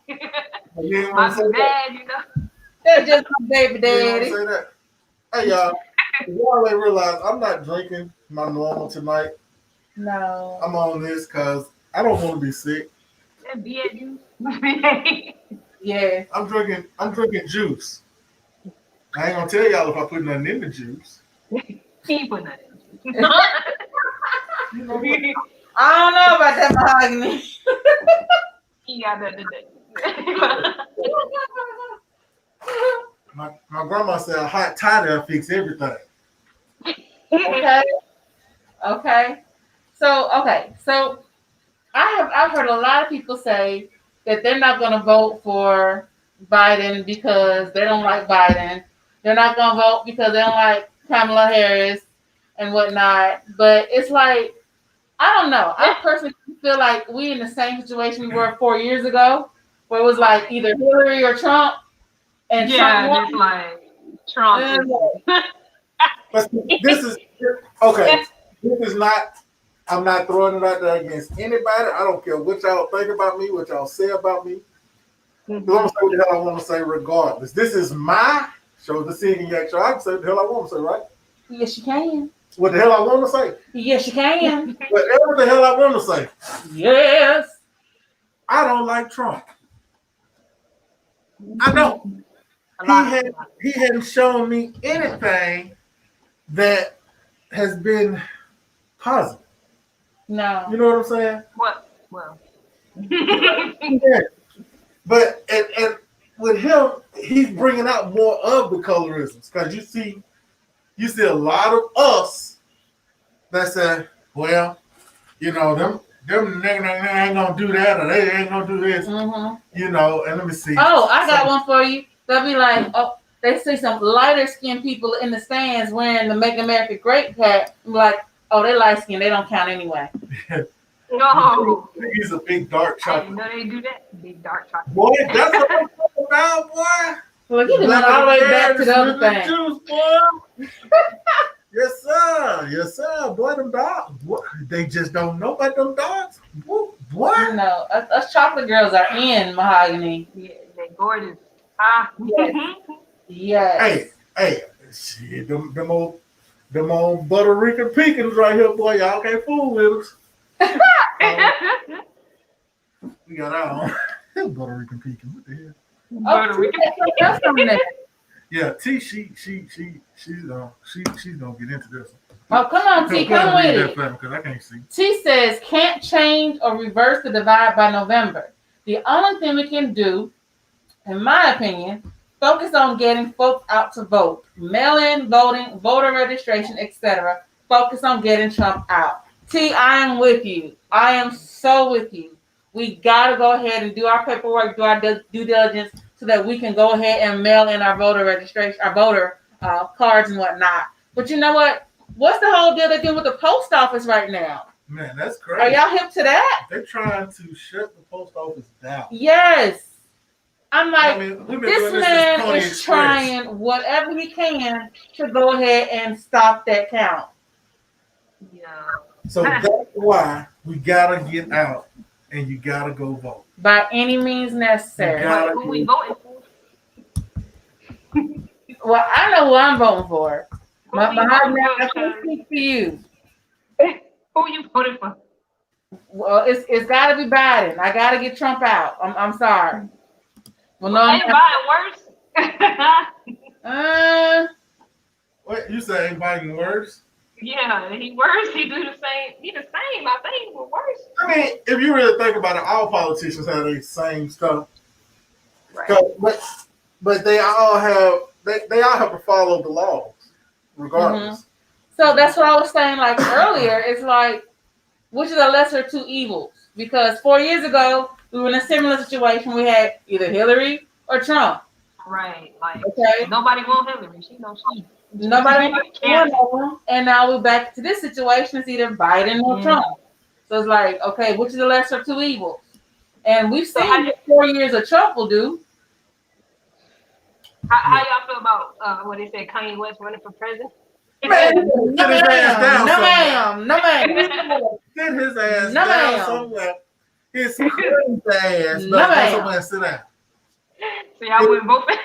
You ain't My want to B say that. bad. That's just my baby You ain't daddy. want to say that. Hey, y'all. Y'all ain't realize I'm not drinking my normal tonight. No. I'm on this because I don't want to be sick. That beer juice. Yeah. I'm drinking juice. I ain't gonna tell y'all if I put nothing in the juice. He ain't put nothing. You know what? I don't know about that mahogany. He got that. My grandma said a hot toddy will fix everything. Okay. Okay. So I've heard a lot of people say that they're not going to vote for Biden because they don't like Biden. They're not going to vote because they don't like Kamala Harris and whatnot. But it's like, I don't know. I personally feel like we in the same situation we were 4 years ago, where it was like either Hillary or Trump, and Yeah, Trump just like Trump. won. But this is okay. This is not. I'm not throwing it out there against anybody. I don't care what y'all think about me, what y'all say about me. I'm gonna say what the hell I want to say, regardless. This is my show, the Singing Yak Show. I can say what the hell I want to say, right? Yes, you can. What the hell I want to say? Yes, you can. Whatever the hell I want to say. Yes. I don't like Trump. I don't. He hadn't shown me anything that has been positive. No. You know what I'm saying? What? Well. Yeah. But and with him, he's bringing out more of the colorisms because you see a lot of us that say, well, you know, them niggas ain't gonna do that or they ain't gonna do this. Mm-hmm. You know, and let me see. Oh, I got one for you. They'll be like, oh, they see some lighter skinned people in the stands wearing the Make America Great hat. I'm like, oh, they light skinned, they don't count anyway. No. He's a big dark I didn't chocolate. know they do that. Big dark chocolate. Boy, that's what I'm talking about, boy. Well, you went all the way back to the other thing. Juice, boy. Yes, sir. Yes, sir. Boy, them dogs. Boy, they just don't know about them dogs. Boy. You know, us chocolate girls are in mahogany. Yeah, they gorgeous. Ah. Yes. Yes. Hey, shit, them old Puerto Rican pecans right here, boy. Y'all can't fool with us. We got our own Puerto Rican pecan. What the hell? Puerto Rican. That's something there. Yeah, T. She's gonna get into this. Oh, come on, T. Come with it. Because I can't see. T says, can't change or reverse the divide by November. The only thing we can do, in my opinion, focus on getting folks out to vote. Mail-in voting, voter registration, etc. Focus on getting Trump out. T, I am with you. I am so with you. We got to go ahead and do our paperwork, do our due diligence so that we can go ahead and mail in our voter registration, our voter cards and whatnot. But you know what? What's the whole deal they're doing with the post office right now? Man, that's crazy. Are y'all hip to that? They're trying to shut the post office down. Yes. I'm like, I mean, this man is trying whatever he can to go ahead and stop that count. Yeah. So that's why we gotta get out and you gotta go vote. By any means necessary. Who we voting for? Well, I know who I'm voting for. Who you I can't speak for you. Who you voting for? Well, it's got to be Biden. I got to get Trump out. I'm sorry. Well, no, ain't Biden worse? What you say? Ain't Biden worse? Yeah, he worse. He do the same. He the same. I think, but worse. I mean, if you really think about it, all politicians have the same stuff. Right. But they all have to follow the laws, regardless. Mm-hmm. So that's what I was saying like earlier. It's like, which is the lesser of two evils? Because 4 years ago, we were in a similar situation. We had either Hillary or Trump. Right. Like, okay. Nobody want Hillary. She knows she. Nobody wants one of them. And now we're back to this situation. It's either Biden or Trump. So it's like, okay, which is the lesser of two evils? And we've seen what 4 years of Trump will do. How y'all feel about what they said, Kanye West running for president? Man, sit his ass down. No, ma'am. Sit his ass down somewhere. His crazy ass. No, go somewhere and sit down. So y'all wouldn't vote for him?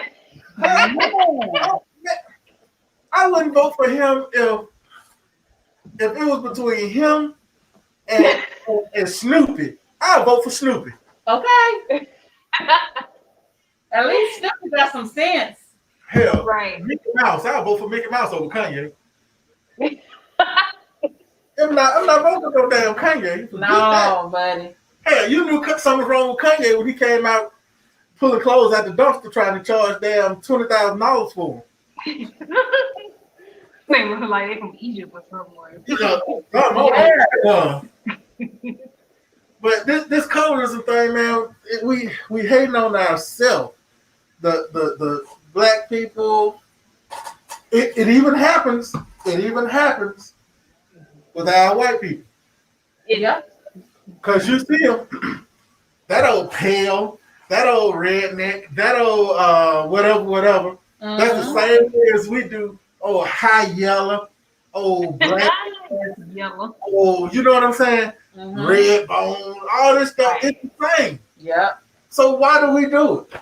I wouldn't vote for him if it was between him and Snoopy. I'd vote for Snoopy. Okay. At least Snoopy got some sense. Hell, Right. Mickey Mouse. I'll vote for Mickey Mouse over Kanye. I'm not voting for no damn Kanye. Forget that. No, buddy. Hell, you knew something was wrong with Kanye when he came out pulling clothes out the dumpster trying to charge damn $20,000 for them. They look like they from Egypt or somewhere. You know, but this colorism thing, man, we hating on ourselves. The black people. It even happens. It even happens with our white people. Yeah. Cause you see them, that old pale, that old redneck, that old whatever. That's the same thing as we do. Oh, high yellow, oh black, Yellow. oh, you know what I'm saying? Red bone, all this stuff. It's the same. Yeah. So why do we do it?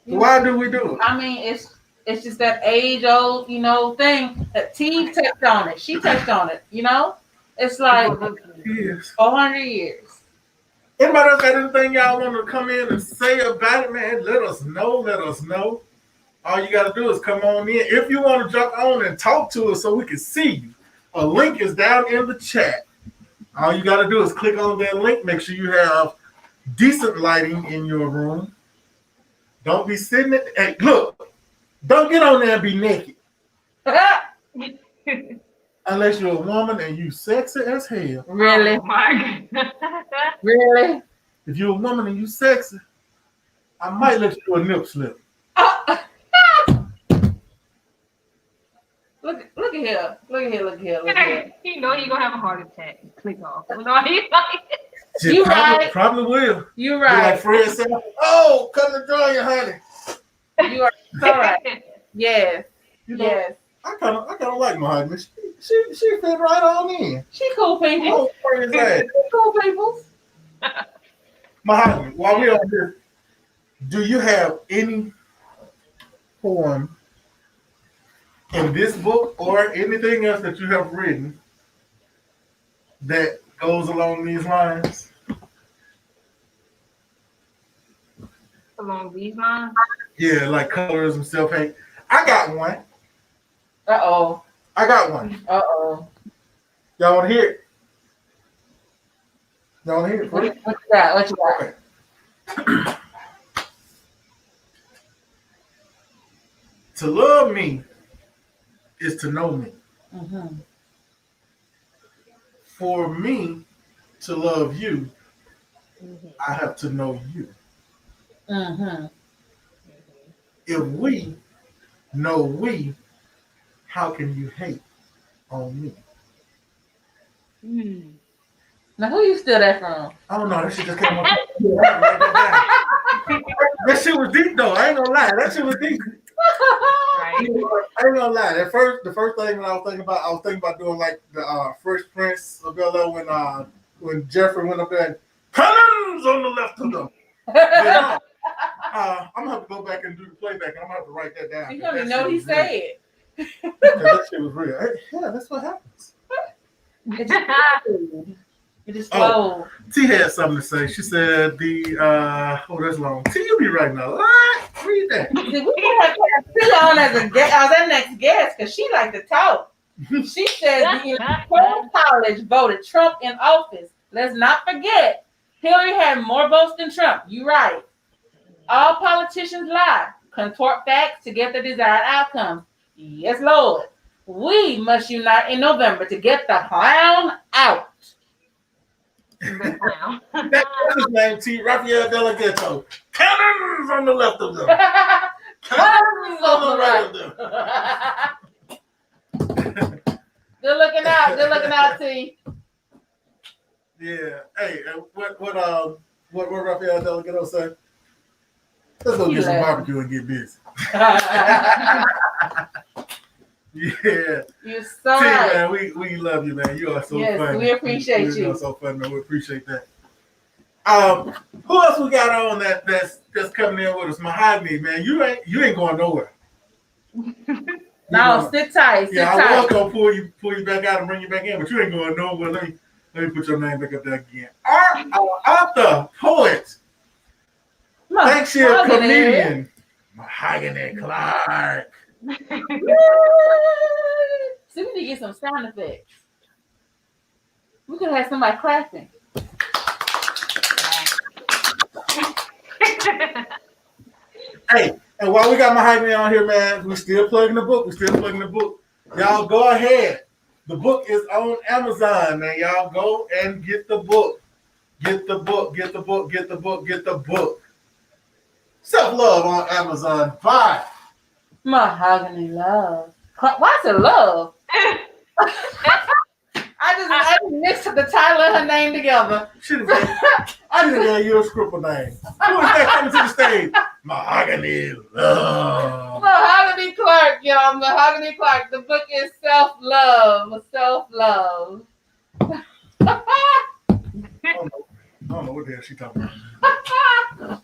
Why do we do it? I mean, it's just that age old, thing that T touched on it. She touched on it, It's like 400 years. Anybody else got anything y'all want to come in and say about it, man? Let us know. Let us know. All you got to do is come on in. If you want to jump on and talk to us so we can see you, a link is down in the chat. All you got to do is click on that link. Make sure you have decent lighting in your room. Don't be sitting at hey, look, don't get on there and be naked. Unless you're a woman and you sexy as hell. Really? Oh my God. Really? If you're a woman and you sexy, I might let you do a nip slip. Look at here. Look at here. You know you're gonna have a heart attack. Click off. You know, he's like, You right. Probably will. You're Be right. like Fred said, oh, come to join you, honey. You are so right. Yes. You know, Yes. I kind of like my husband. She fit right on in. She cool people. Oh, praise that. She cool people. My husband, while we're on here, do you have any poem in this book or anything else that you have written that goes along these lines? along these lines. Yeah, like colorism, self-hate. I got one. Uh-oh. I got one. Uh-oh. Y'all want to hear it? Y'all want to hear it? What you got? What you got? To love me is to know me. Mm-hmm. For me to love you, Mm-hmm. I have to know you. Mm-hmm. If we know we, how can you hate on me? Mm. Now, who you steal that from? I don't know. That shit just came up. That shit was deep though. I ain't gonna lie. That shit was deep. Right. I ain't gonna lie. The first thing that I was thinking about doing like the Fresh Prince of Bel-Air when Jeffrey went up there and cannons on the left of them. But no, I'm gonna have to go back and do the playback. And I'm gonna have to write that down. You don't even know what he said. That shit was real. Yeah, that's what happens. It just Oh. flowed. T had something to say. She said that's long. T, you be writing a lot. Read that. See, we gotta have T on as a guest, as our next guest, because she likes to talk. She said the Electoral College voted Trump in office. Let's not forget, Hillary had more votes than Trump. You right. All politicians lie, contort facts to get the desired outcome. Yes, Lord. We must unite in November to get the clown out. The clown. That's his name, T. Raphael Delegato. Cannons on the left of them. Cannons on the right of them. Good looking out, T. Yeah. Hey, what Raphael Delegato say? Let's go get some barbecue and get busy. Yeah. You're so T, right. man, we love you, man. You are so Yes, funny. we appreciate you. You are so funny, man. We appreciate that. Who else we got on that's coming in with us? Mahogany, man. You ain't going nowhere. No, sit tight. Yeah, I was gonna pull you back out and bring you back in, but you ain't going nowhere. Let Let me put your name back up there again. Our author, poet, thanks you, comedian, Mahogany Clark. See, we need to get some sound effects. We could have somebody clapping. Hey, and while we got Mahogany on here, man, we still plugging the book. Y'all go ahead. The book is on Amazon, man. Y'all go and get the book. Get the book. Self-Love on Amazon. Bye. Mahogany Love. Why is it love? I just mixed the title and her name together. I didn't get you a scribble name. Who is that coming to the stage? Mahogany Love. Mahogany Clark, y'all. Mahogany Clark. The book is Self-Love. Self-Love. I don't know what the hell she talking about.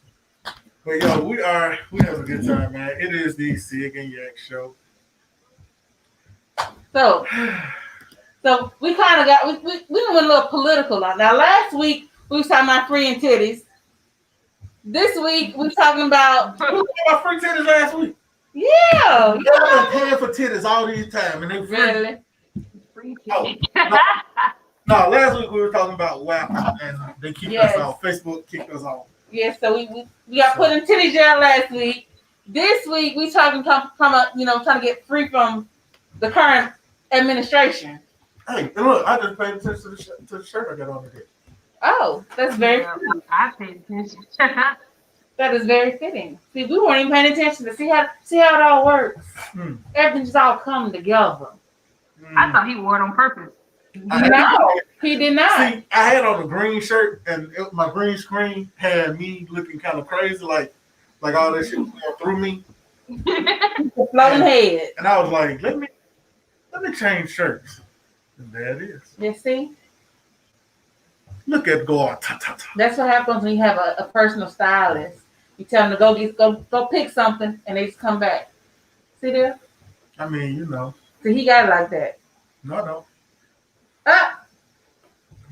But yo, we have a good time, man. It is the Sig and Yak show. So we kind of got we went a little political now. Now last week we was talking about free and titties. This week we're talking about we talked about free titties last week. Yeah. I've been paying for titties all these time, and they free. Really? Free Oh, no, last week we were talking about WAP, and they kicked us off. Facebook kicked us off. Yeah, so we got put in titty jail last week. This week we talking come up, trying to get free from the current administration. Hey, look, I just paid attention to the shirt I got on today. Oh, that's very I paid attention. That is very fitting. See, we weren't even paying attention to see how it all works. Everything just all come together. I thought he wore it on purpose. No, he did not. See, I had on a green shirt, and my green screen had me looking kind of crazy, like all that shit was going through me. Floating head. And I was like, let me change shirts. And there it is. You see? Look at God. That's what happens when you have a personal stylist. You tell them to go pick something, and they just come back. See there? I mean, So he got it like that. No. Ah!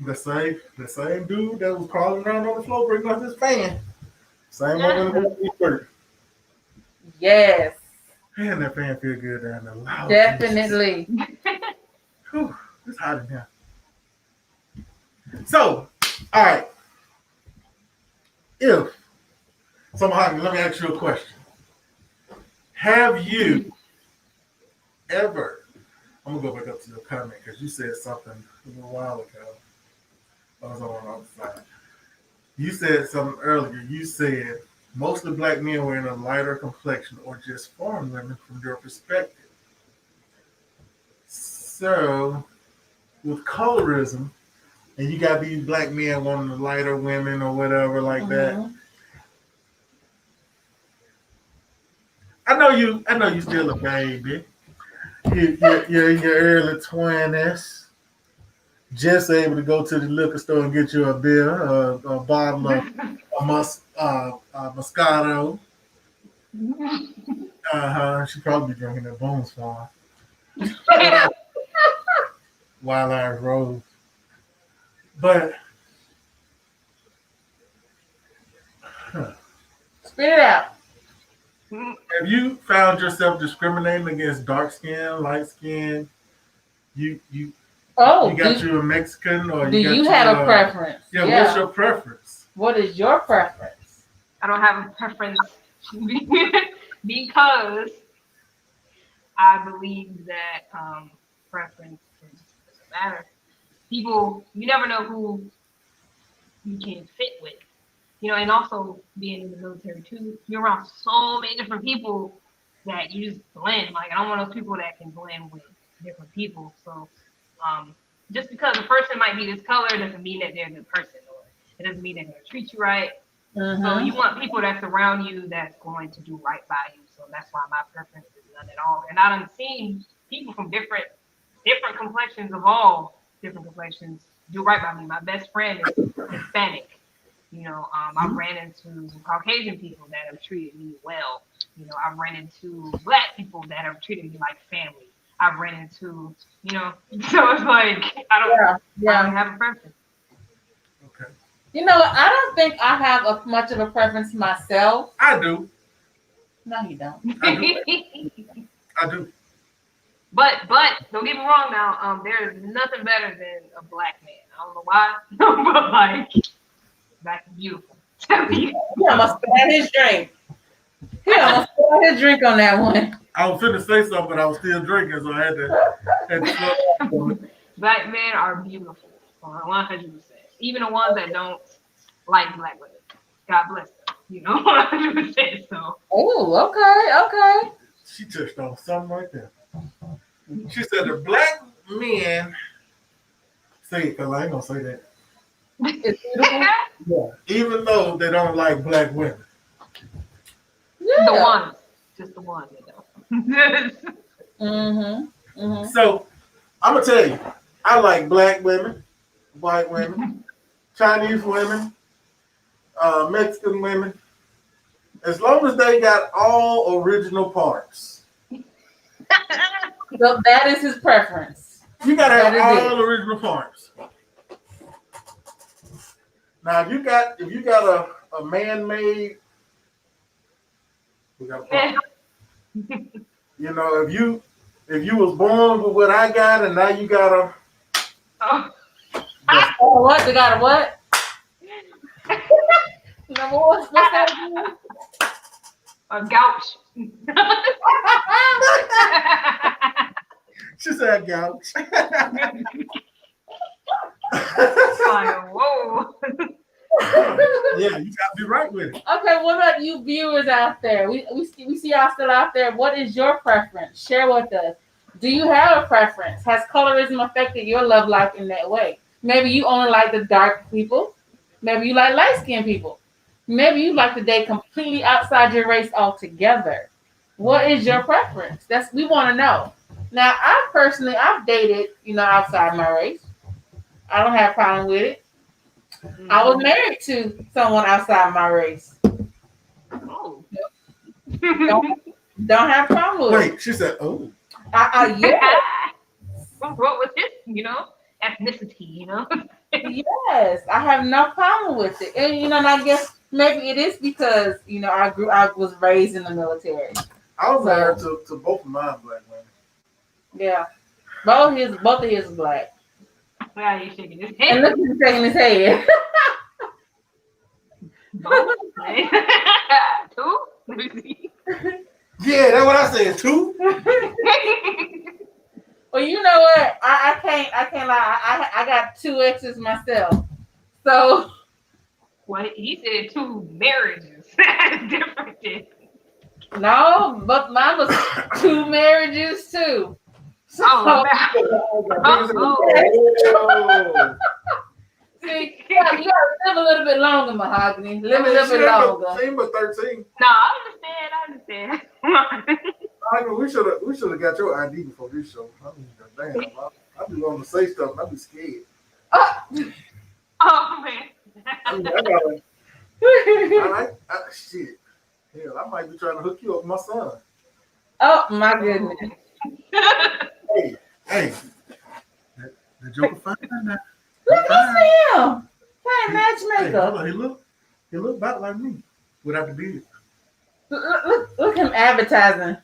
The same dude that was crawling around on the floor bringing us this fan. Same one with the shirt. Yes. Man, that fan feel good down there. Loud. Definitely. Whew, it's hot in here. So, all right. Mahogany, let me ask you a question. Have you ever, I'm going to go back up to your comment because you said something a little while ago. I was on the other side. You said something earlier. You said mostly black men were in a lighter complexion or just foreign women from your perspective. So, with colorism, and you got these black men wanting the lighter women or whatever like that. I know you still a baby. You're in your early 20s. Just able to go to the liquor store and get you a beer, a bottle of Moscato. She probably be drinking that Bones Farm. Wild Irish Rose. But spit it out. Have you found yourself discriminating against dark skin, light skin? You got you a Mexican or do you have a preference? Yeah, what's your preference? What is your preference? I don't have a preference because I believe that preference doesn't matter. People, you never know who you can fit with. And also being in the military too, you're around so many different people that you just blend. Like, I don't want those people that can blend with different people. So just because a person might be this color doesn't mean that they're a good person, or it doesn't mean they're going to treat you right. So you want people that's around you that's going to do right by you. So that's why my preference is none at all. And I done seen people from different complexions of all different complexions do right by me. My best friend is Hispanic. I've ran into Caucasian people that have treated me well. I've ran into Black people that have treated me like family. I've ran into, so it's like I Yeah. don't have a preference. Okay. You know, I don't think I have much of a preference myself. I do. No, you don't. I do. I do. But don't get me wrong now. There's nothing better than a black man. I don't know why, but like black is beautiful. He almost spilled his drink. He almost spilled his drink on that one. I was finna say something, but I was still drinking, so I had to slow down. Black men are beautiful, 100%. Even the ones that don't like black women, God bless them. 100%. So. Oh, okay. She touched on something right there. She said the black men say it, because I ain't gonna say that. It's beautiful. Yeah. Even though they don't like black women. Yeah. The ones, just the ones that don't. So I'm gonna tell you, I like black women, white women, Chinese women, Mexican women, as long as they got all original parts. So that is his preference. You gotta have That is all original parts. Now, if you got a man-made, we got a problem. If you was born with what I got, and now you got a Oh, what? They got a what? Number what's that again? A gouch. She said gouch. Like, whoa. Yeah, you gotta be right with it. Okay, what about you viewers out there? We see y'all still out there. What is your preference? Share with us. Do you have a preference? Has colorism affected your love life in that way? Maybe you only like the dark people. Maybe you like light-skinned people. Maybe you like to date completely outside your race altogether. What is your preference? We want to know. Now, I've dated, outside my race. I don't have a problem with it. I was married to someone outside my race. Oh. Don't have a problem with it. Wait, she said, oh. Yeah. What was his, ethnicity, Yes, I have no problem with it. And I guess maybe it is because, I was raised in the military. I was married to both of my black women. Yeah. Both of his black. Why are you shaking his And head? look at him shaking his head. Both? Two? Let me see. Yeah, that's what I said, two. Well, you know what? I can't lie. I got two exes myself. So Well, he said two marriages. Different thing. no, but mine was two marriages too. So Oh, Oh. see, you gotta live a little bit longer, Mahogany. Live a little bit longer. 13, but 13. No, I understand. I mean, we should have got your ID before this show. I mean, damn, I be wanting to say stuff, and I be scared. Oh, man. I mean, shit. Hell, I might be trying to hook you up with my son. Oh my goodness. Hey, the Joker fine now. Look at him. Hey, Hey, matchmaker. hold on, he look about like me without the beard. Look him advertising.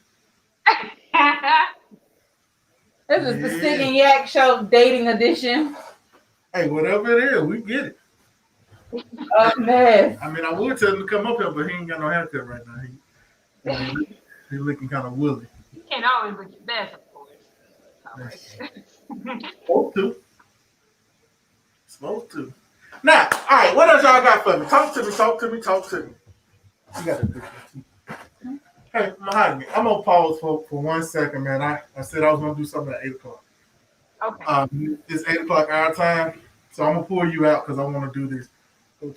This is the Stick and Yak Show dating edition. Hey, whatever it is, we get it. Oh man. I mean, I would tell him to come up here, but he ain't got no haircut right now. He looking kind of woolly. You can't always look your best, of course. Supposed to. Now, all right, what else y'all got for me? Talk to me. You got a picture. Hey, Mahogany, I'm going to pause for 1 second, man. I said I was going to do something at 8 o'clock. Okay. It's 8 o'clock our time, so I'm going to pull you out because I want to do this. I'm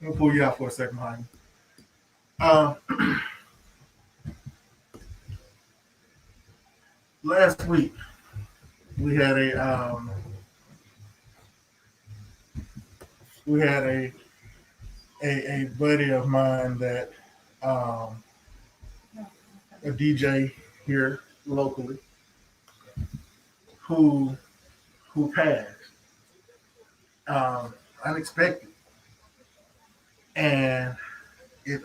going to pull you out for a second, Mahogany. Last week, we had a buddy of mine that a DJ here locally who passed um, unexpected, and it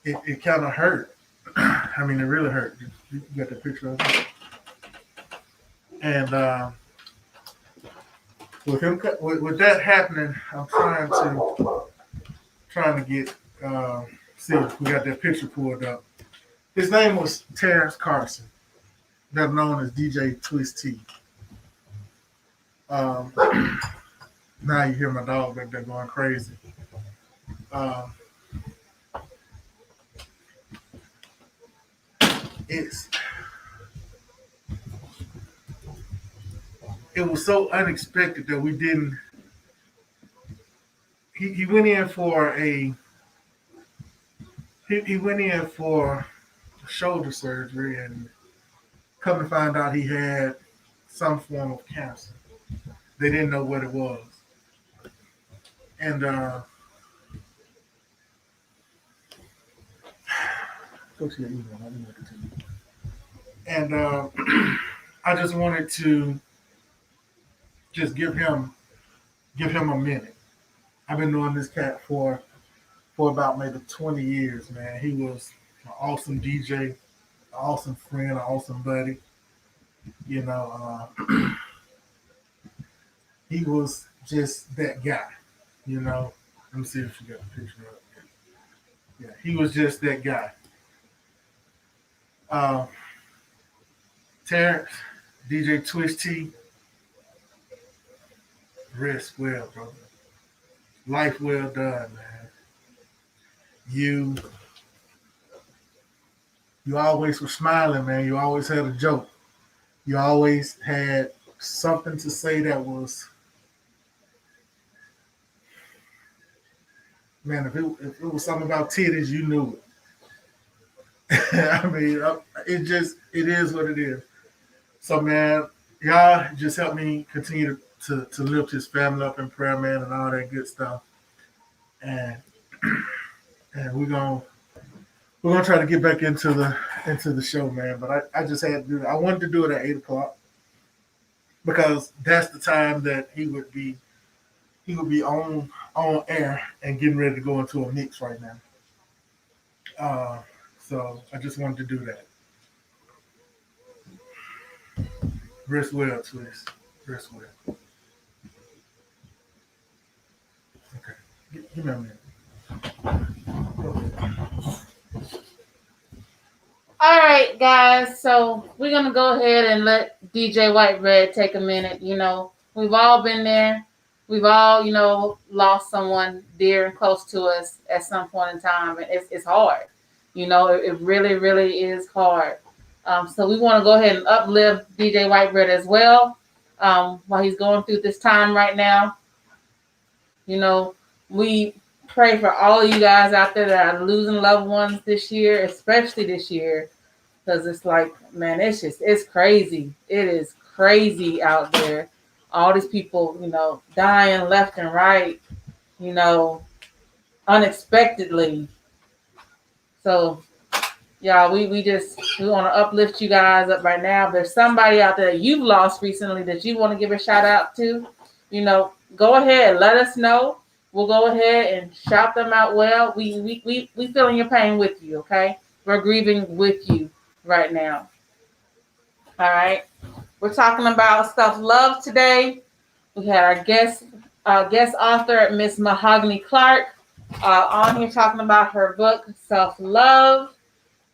it kind of hurt. I mean, it really hurt. You got the picture of it, and with that happening, I'm trying to get see if we got that picture pulled up. His name was Terrence Carson, better known as DJ Twist T. Um, now you hear my dog back there going crazy. Um, it's it was so unexpected that we didn't. He went in for he went in for shoulder surgery, and come to find out he had some form of cancer. They didn't know what it was, and go to your email. Let me look it to you. And I just wanted to just give him a minute. I've been knowing this cat for about maybe 20 years, man. He was an awesome DJ, an awesome friend, an awesome buddy. You know, he was just that guy. You know, let me see if you got the picture up. Yeah, he was just that guy. Terrence, DJ Twist T, rest well, brother. Life well done, man. You always were smiling, man. You always had a joke. You always had something to say that was, man, if it was something about titties, you knew it. I mean, it is what it is. So, man, y'all just help me continue to lift his family up in prayer, man, and all that good stuff. And we're gonna try to get back into the show, man. But I just had to do it. I wanted to do it at 8:00 because that's the time that he would be on air and getting ready to go into a mix right now. So I just wanted to do that. Rest well, Twist. Rest well. Okay. Give me a minute. All right, guys. So we're gonna go ahead and let DJ White Red take a minute. You know, we've all been there. We've all, you know, lost someone dear and close to us at some point in time, and it's hard. You know, it really, really is hard. So we want to go ahead and uplift DJ White Red as well while he's going through this time right now. You know, we pray for all of you guys out there that are losing loved ones this year, especially this year, because it's like, man, it's crazy. It is crazy out there. All these people, you know, dying left and right, you know, unexpectedly. So, y'all, we want to uplift you guys up right now. If there's somebody out there that you've lost recently that you want to give a shout out to, you know, go ahead, let us know. We'll go ahead and shout them out well. We feeling your pain with you, okay? We're grieving with you right now. All right. We're talking about self-love today. We had our guest author, Miss Mahogany Clark, on here talking about her book, Self-Love,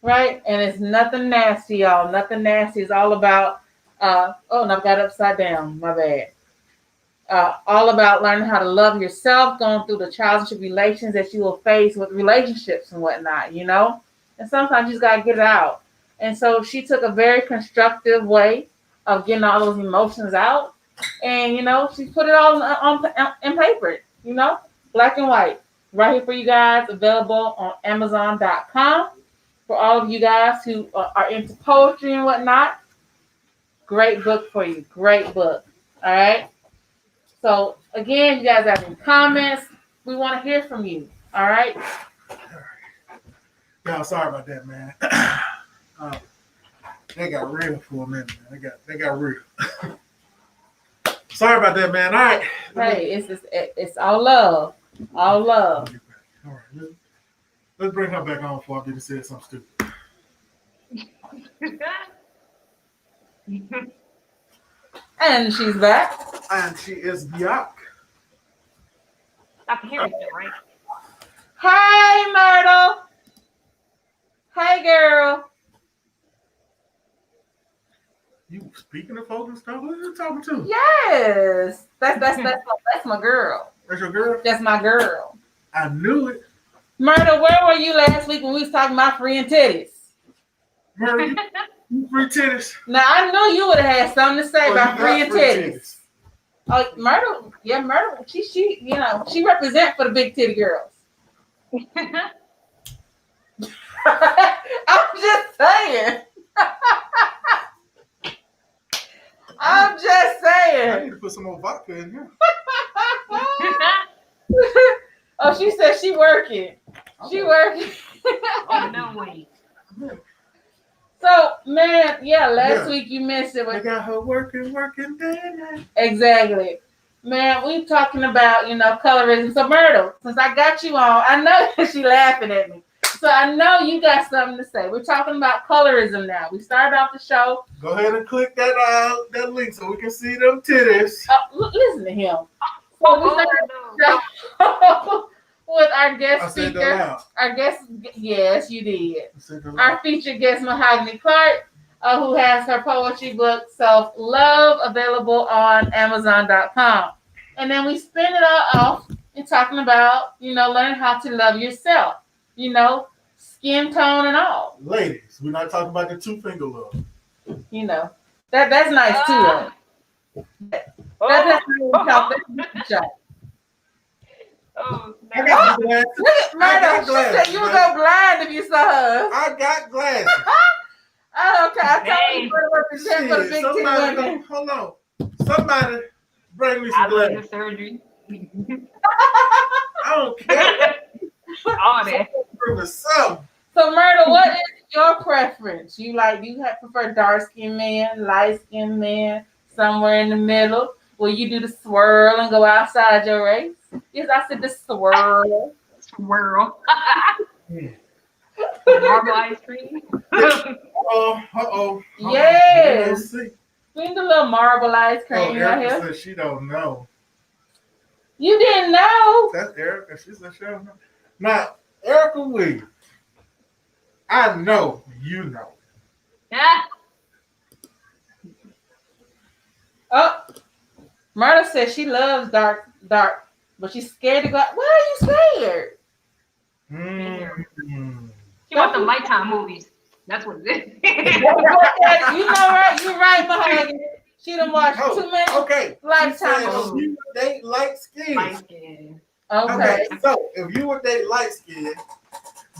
right? And it's nothing nasty, y'all. Nothing nasty. It's all about, and I've got it upside down. My bad. All about learning how to love yourself, going through the trials and tribulations that you will face with relationships and whatnot, you know? And sometimes you just got to get it out. And so she took a very constructive way of getting all those emotions out. And, you know, she put it all in paper, you know, black and white, right here for you guys, available on Amazon.com. For all of you guys who are into poetry and whatnot, great book for you. Great book. All right. So, again, you guys have any comments? We want to hear from you. All right. Y'all, sorry about that, man. They got real for a minute, man. They got real. Sorry about that, man. All right. Hey, it's all love. All love. All right. Let's bring her back on before I be said something stupid. And she's back. And she is back. Dr. Harrington, right? Hey, Myrtle. Hey, girl. You speaking of folks and stuff? Who are you talking to? Yes. That's my girl. That's your girl? That's my girl. I knew it. Myrtle, where were you last week when we was talking about free and titties? Murray, you free titties. Now I knew you would have had something to say about you free got and titties. Oh, Myrtle, yeah, Myrtle. She, you know, she represent for the big titty girls. I'm just saying. I'm just I saying. need to put some more vodka in here. Oh, she said she working. She working. Oh, no way. So, man, yeah, last week you missed it. I got her working day and night. Exactly. Man, we talking about, colorism. So, Myrtle, since I got you on, I know she laughing at me. So I know you got something to say. We're talking about colorism now. We started off the show. Go ahead and click that link so we can see them titties. Listen to him. So we started the show with our guest speaker. Our guest, yes, you did. Our featured guest, Mahogany Clark, who has her poetry book, Self Love, available on Amazon.com. And then we spin it all off and talking about, learning how to love yourself. Skin tone and all. Ladies, we're not talking about the 2-finger love. That's nice too. That's not what talk. Oh, I got glasses. Look at Myrtle. She said you would go blind if you saw her. I got glasses. Oh, okay. I told you to represent for the big titty women. Hold on. Somebody bring me some glasses. the surgery. I don't care. All that. So, Myrtle, what is your preference? Do you prefer dark skinned men, light skinned men, somewhere in the middle? Will you do the swirl and go outside your race? Yes, I said the swirl. Swirl. Marble ice cream. Yes. We need a little marble ice cream right here. Said she don't know. You didn't know. That's Erica. She said she don't know. Now, Erica Williams, I know you know. Yeah. Oh, Myrtle says she loves dark, but she's scared to go out. Why are you scared? She wants some Lifetime movies. That's what it is. You know, right? You're right, Mahogany. She done watched too many Lifetime movies. You would date light skin. Light skin. Okay. So if you would date light skin,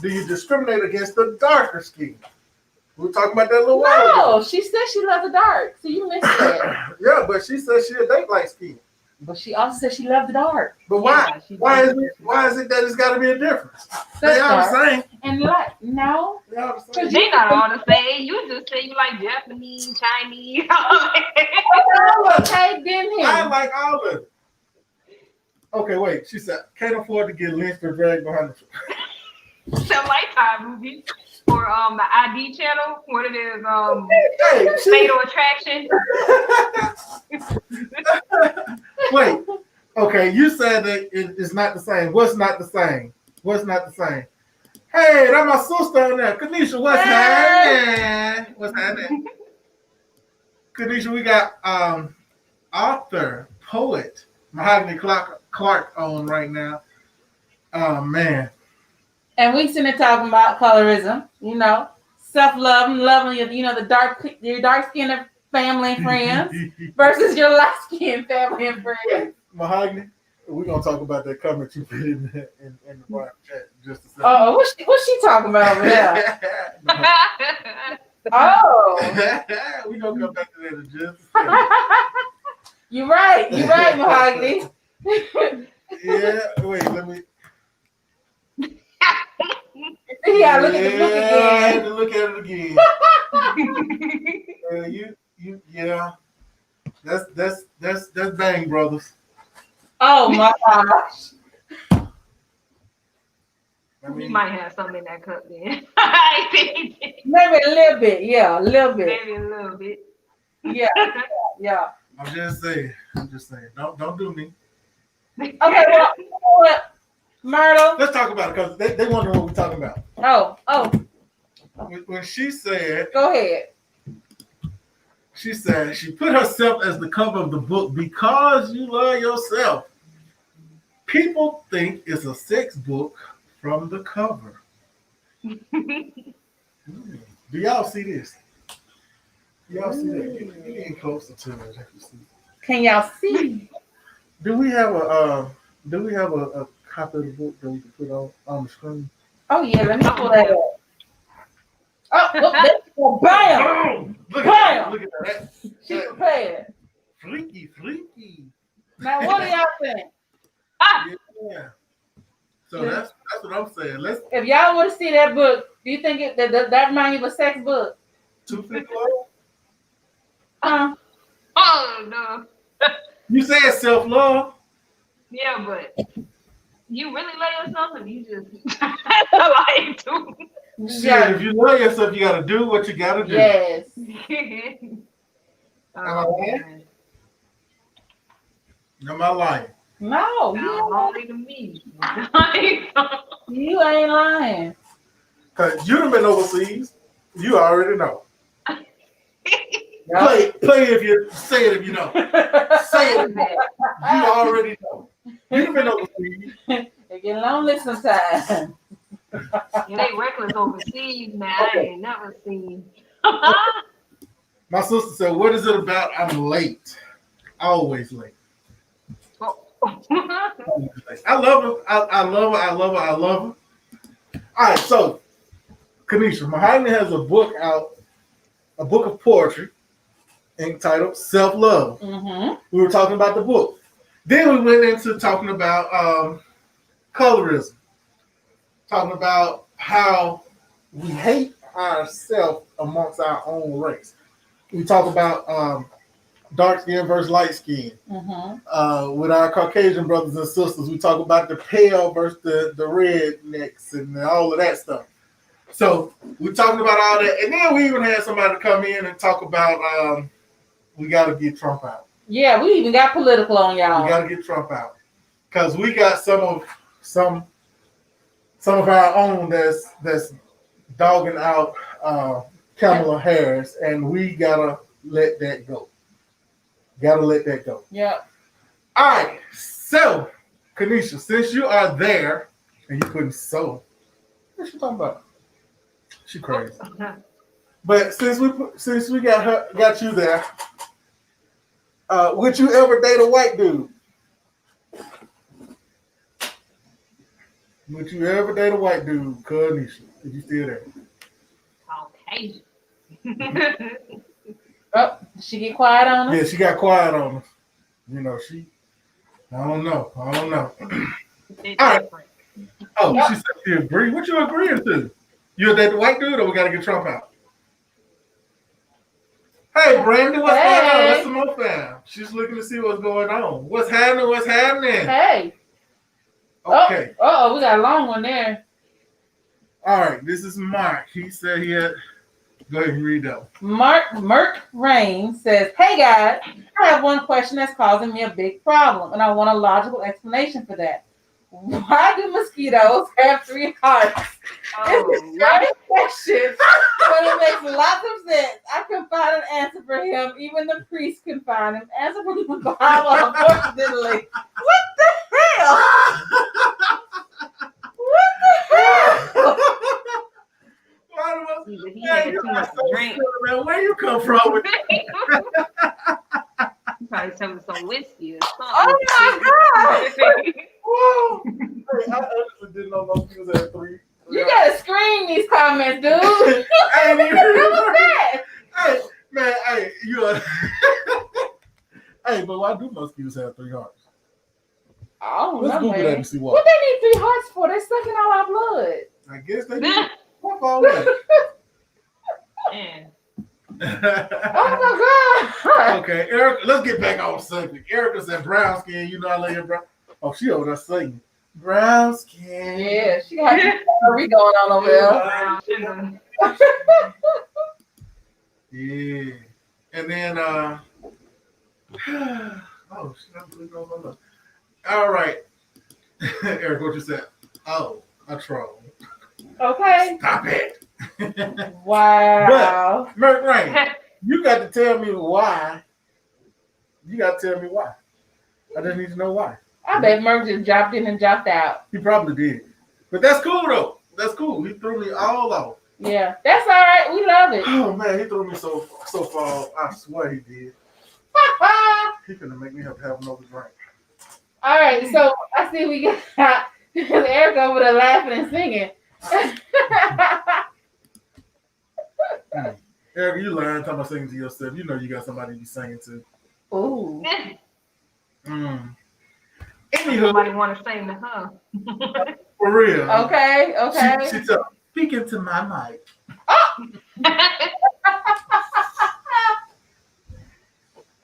do you discriminate against the darker skin? We were talking about that a little while ago. No, she said she loved the dark. So you missed that. Yeah, but she said she'll date light skin. But she also said she loved the dark. But why? Yeah, Why is it that it's got to be a difference? They all the same. And no. They all the same. They not all the same. You just say you like Japanese, Chinese. Okay, then him. I like all of it. Okay, wait. She said can't afford to get lynched or dragged behind the Some Lifetime movies. Or the ID channel, what it is, Fatal Attraction. Wait, okay, you said that it's not the same. What's not the same? What's not the same? Hey, that's my sister on there. Kanisha, what's happening? What's happening? Kanisha, we got author, poet, Mahogany Clark on right now. Oh, man. And we sitting there talking about colorism, self-love and loving your dark-skinned family and friends versus your light-skinned family and friends. Mahogany, we're gonna talk about that comment you put in the private chat just a second. Oh, what's she talking about over there? Oh, we're gonna come back to that in just a second. You're right, Mahogany. Yeah, wait, let me. Yeah, look at the book I again. had to look at it again. Yeah. That's Bang Brothers. Oh my gosh. I You mean, might have some in that cup then. I think Maybe a little bit. Yeah, a little bit. maybe a little bit. Yeah, yeah. I'm just saying. Don't do me. Okay, well, you know what, Myrtle? Let's talk about it because they wonder what we're talking about. Oh, When she said go ahead. she put herself as the cover of the book because you love yourself. People think it's a sex book from the cover. Do y'all see this? Do y'all see that? Get in closer to it. Can y'all see? Do we have a copy of the book that we can put on the screen? Oh yeah, let me pull that up. Oh, bam! Boom! Look Bam! at that. She prepared. Freaky. Now, what do y'all think? Yeah. So that's what I'm saying. Let's If y'all want to see that book, do you think that reminds you of a sex book? 2 feet low. Huh? Oh no. You said self-love. Yeah, but you really love yourself and you just like to. Shit, if you love yourself, you gotta do what you gotta do. Yes. Oh, man. Am I lying? No, Sound lonely to me. you ain't lying. Cause you done been overseas. You already know. Yep. Play if you say it if you know. Say it if you already know. You done been overseas. They get lonely sometimes. Yeah, they reckless overseas, man. I ain't never seen. My sister said, "What is it about? I'm late. Always late. Always late. I love her. I love her. All right, so Kanisha, Mahogany has a book out, a book of poetry entitled Self-Love. Mm-hmm. We were talking about the book. Then we went into talking about colorism, talking about how we hate ourselves amongst our own race. We talk about dark skin versus light skin. Mm-hmm. With our Caucasian brothers and sisters, we talk about the pale versus the rednecks and all of that stuff. So we're talking about all that. And then we even had somebody come in and talk about we got to get Trump out. Yeah, we even got political on y'all. We got to get Trump out. Because we got some of our own that's dogging out Kamala Harris, and we got to let that go. Got to let that go. Yeah. All right. So, Kanisha, since you are there and you couldn't sew, what you talking about? She crazy. But since we got you there, would you ever date a white dude? Would you ever date a white dude, Kanisha? If you still there? Okay. Oh, did she get quiet on us? Yeah, she got quiet on us. You know, I don't know. All right. Oh, she said she agree. What you agreeing to? You date the white dude or we got to get Trump out? Hey, Brandy, what's going on? That's the Mo fam. She's looking to see what's going on. What's happening? Hey. Okay. Oh, we got a long one there. All right, this is Mark. He said he had. Go ahead and read that one. Merc Rain says, "Hey guys, I have one question that's causing me a big problem, and I want a logical explanation for that. Why do mosquitoes have 3 hearts? It's a strange question, but it makes lots of sense. I can find an answer for him. Even the priest can find him. Answer from the Bible, unfortunately. What the hell? What the hell? He had too much to drink. Man, where you come from? Probably some whiskey or something. Oh my God! Whoa. Hey, I honestly didn't know mosquitoes had 3. You gotta screen these comments, dude. I ain't even that? Hey, man, hey, you are. Hey, but why do mosquitoes have 3 hearts? I don't Let's know, Google man. that and see why. What they need 3 hearts for? They're sucking all our blood. I guess they did. Fuck all that. Man. Oh my God. Okay, Erica, let's get back on subject. Erica said brown skin. You know I love your brown. Oh, she over there singing. Brown skin. Yeah, she got we going on over there. Brown sugar. Yeah. And then oh shit, I'm putting on my love. All right. Eric, what you said? Oh, I troll. Okay. Stop it. Wow. Merc Rain, you got to tell me why. You got to tell me why. I just need to know why. I bet Merc just dropped in and dropped out. He probably did. But that's cool though. That's cool. He threw me all off. Yeah, that's all right. We love it. Oh man, he threw me so far. I swear he did. He gonna make me have to have another drink. All right, so I see we got Eric over there laughing and singing. Eric, you lying talking about singing to yourself. You know you got somebody to be singing to. Ooh. Anywho, Nobody want to sing to her. for real. Okay. She said, speak into my mic.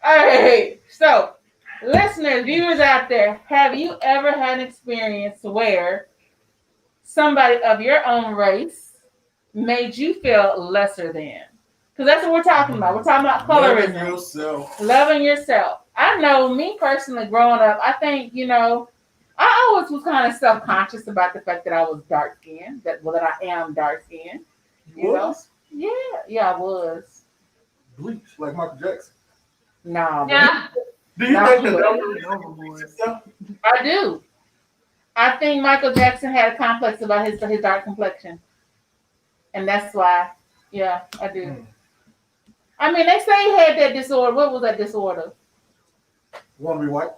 All right. So, listeners, viewers out there, have you ever had an experience where somebody of your own race made you feel lesser than? Because that's what we're talking about. We're talking about colorism. Loving yourself. Loving yourself. I know me personally growing up, I think, I always was kind of self-conscious about the fact that I was dark-skinned, that I am dark-skinned. You know? Yeah, I was. Bleach, like Michael Jackson. No. Yeah. Do you No, think he that I do. I think Michael Jackson had a complex about his dark complexion. And that's why, yeah, I do. I mean, they say he had that disorder. What was that disorder? Want to be white?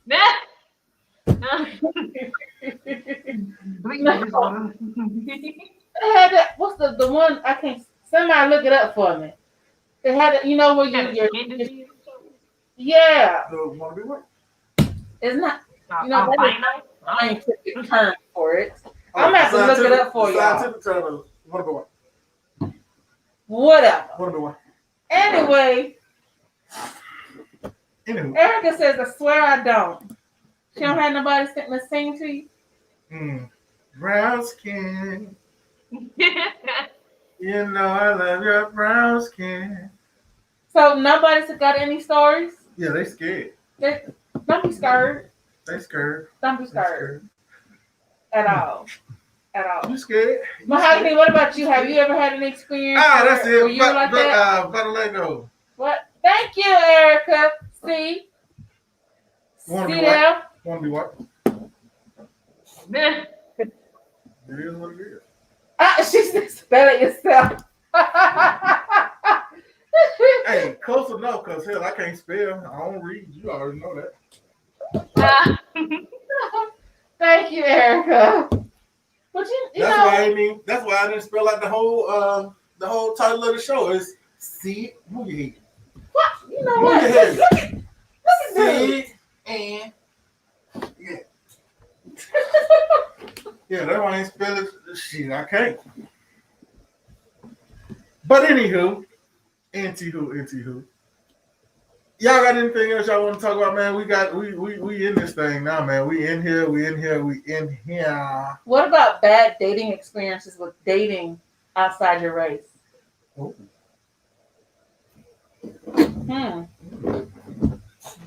They had that. What's the one? I can't. Somebody look it up for me. They had it. You know where you're yeah. Want to be white? It's not. Albino? Scientific term for it. I'm gonna have to look it up for y'all. Scientific term is want to be white. Whatever. Want to be white. Anyway, Anywho. Erica says, "I swear I don't." She don't have nobody sing to you. Brown skin. You know I love your brown skin. So nobody's got any stories? Yeah, they scared. Don't be scared. They scared. Don't be scared. At all. You scared? Mahogany, what about you? Have you ever had an experience? That's it. Were you like that? Lego. What? Thank you, Erica. See? Want to See be white? there? Want to be white? Yeah. It is what it is. She said, spell it yourself. Hey, close enough, because hell, I can't spell. I don't read. You already know that. Thank you, Erica. But that's why I didn't spell out the whole title of the show is see move your head. What? You know Move what? your head. Look at this. See and yeah. Yeah, that's why I ain't spell it. Shit, I can't. But anywho. Y'all got anything else y'all want to talk about, man? We in this thing now, man. We in here. What about bad dating experiences with dating outside your race? Oh.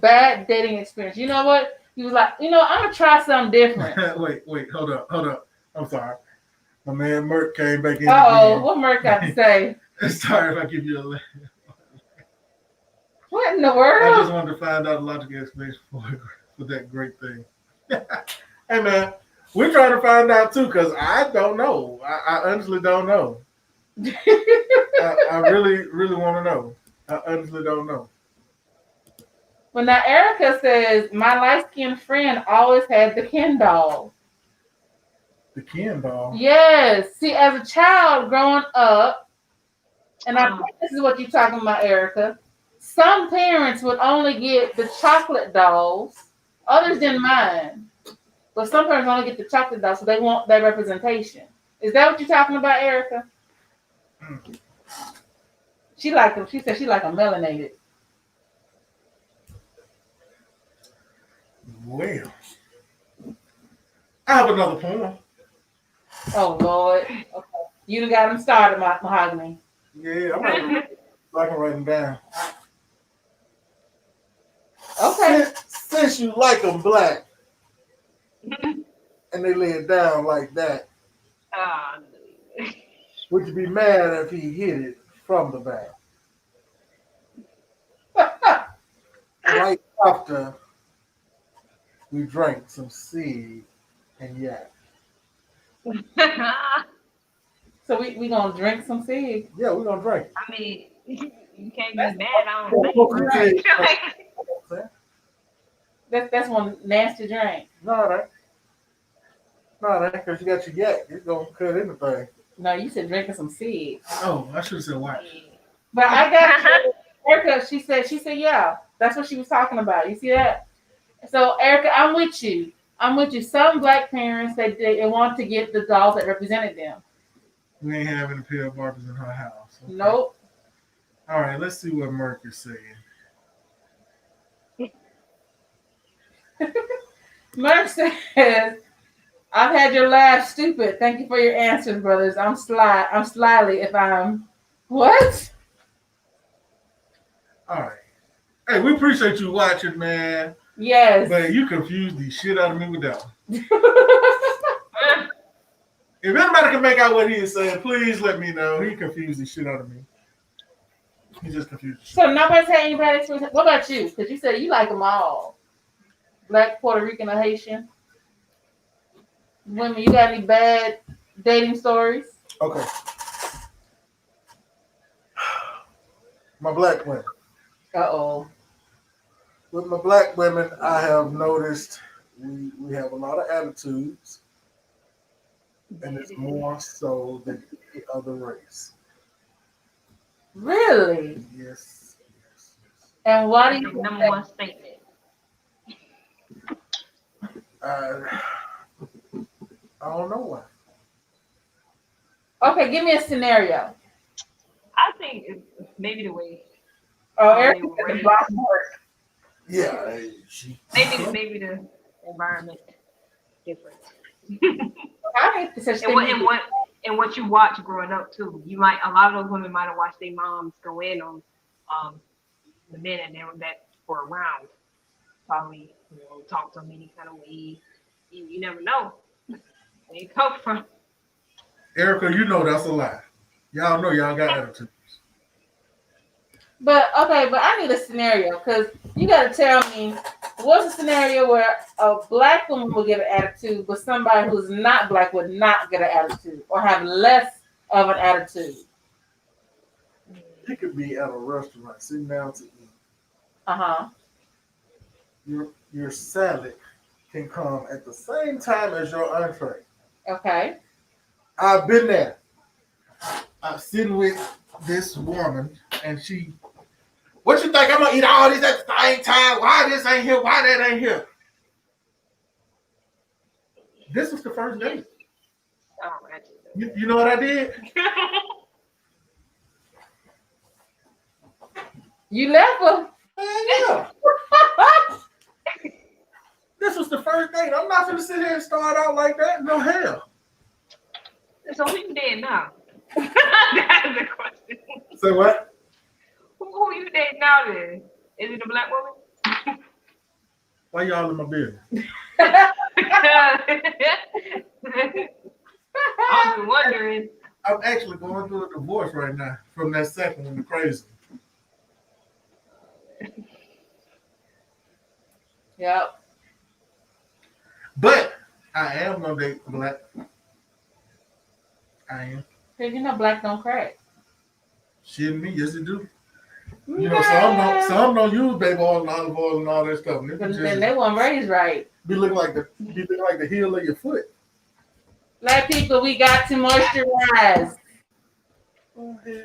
Bad dating experience. You know what? He was like, I'm gonna try something different. wait, hold up. I'm sorry. My man Merc came back in. What Merc got to say? Sorry if I give you a laugh. What in the world? I just wanted to find out a logical explanation for that great thing. Hey man, we're trying to find out too, because I don't know. I honestly don't know. I really, really want to know. I honestly don't know. Well, now Erica says, my light-skinned friend always had the Ken doll. The Ken doll? Yes. See, as a child growing up, and I think this is what you're talking about, Erica, some parents would only get the chocolate dolls. Others didn't mind. But some parents only get the chocolate dot, so they want their representation. Is that what you're talking about, Erica? She like them. She said she like them melanated. Well, I have another poem. Oh Lord. Okay. You done got them started, Mahogany. Yeah, I'm gonna I can write them down. Okay. Since you like them black and they lay it down like that, would you be mad if he hit it from the back? Right after we drank some seed and yak. So we gonna drink some seed. Yeah, we're gonna drink. I mean, you can't be mad. I don't think. That's one nasty drink. No, that because you got your yak. It's gonna cut anything. No, you said drinking some seed. Oh, I should have said white. But I got Erica. She said yeah. That's what she was talking about. You see that? So Erica, I'm with you. Some black parents they want to get the dolls that represented them. We ain't having a pair of Barbies in her house. Okay. Nope. All right, let's see what Merc is saying. Merc says, I've had your laugh stupid. Thank you for your answers, brothers. I'm slyly if I'm what? All right. Hey, we appreciate you watching, man. Yes. But you confused the shit out of me with that one. If anybody can make out what he is saying, please let me know. He confused the shit out of me. He just confused. So nobody's had anybody experience. What about you? Because you said you like them all. Black, Puerto Rican, or Haitian. Women, you got any bad dating stories? Okay. My black women. Uh-oh. With my black women, I have noticed we have a lot of attitudes. And it's more so than the other race. Really? Yes. And why do you number one statement? I don't know why. Okay, give me a scenario. I think it's maybe the way. Oh, Eric said the block work. Yeah. Maybe the environment different. I hate to such and what you watch growing up too. A lot of those women might have watched their moms go in on the men that were around. Probably, talk to them any kind of way. You never know where you come from. Erica, you know that's a lie. Y'all know y'all got attitudes. But I need a scenario because you got to tell me what's a scenario where a black woman will get an attitude, but somebody who's not black would not get an attitude or have less of an attitude. You could be at a restaurant sitting down to eat. Uh-huh. Your salad can come at the same time as your entree. Okay. I've been there. I'm sitting with this woman, and she, what you think? I'm gonna eat all these at the same time? Why this ain't here? Why that ain't here? This was the first date. All right. You know what I did? You left her. Yeah. This was the first date. I'm not gonna sit here and start out like that. No hell. So who you dating now? That's the question. Say what? Who you dating now then? Is it a black woman? Why y'all in my business? I'm wondering. I'm actually going through a divorce right now from that second one, the crazy. Yep. But I am gonna date black. I am. Because you know black don't crack. Shit me, yes it do. You know, some don't use baby oil and olive oil and all that stuff. Then they weren't raised right. Be looking like the heel of your foot. Black people, we got to moisturize. Oh, yeah.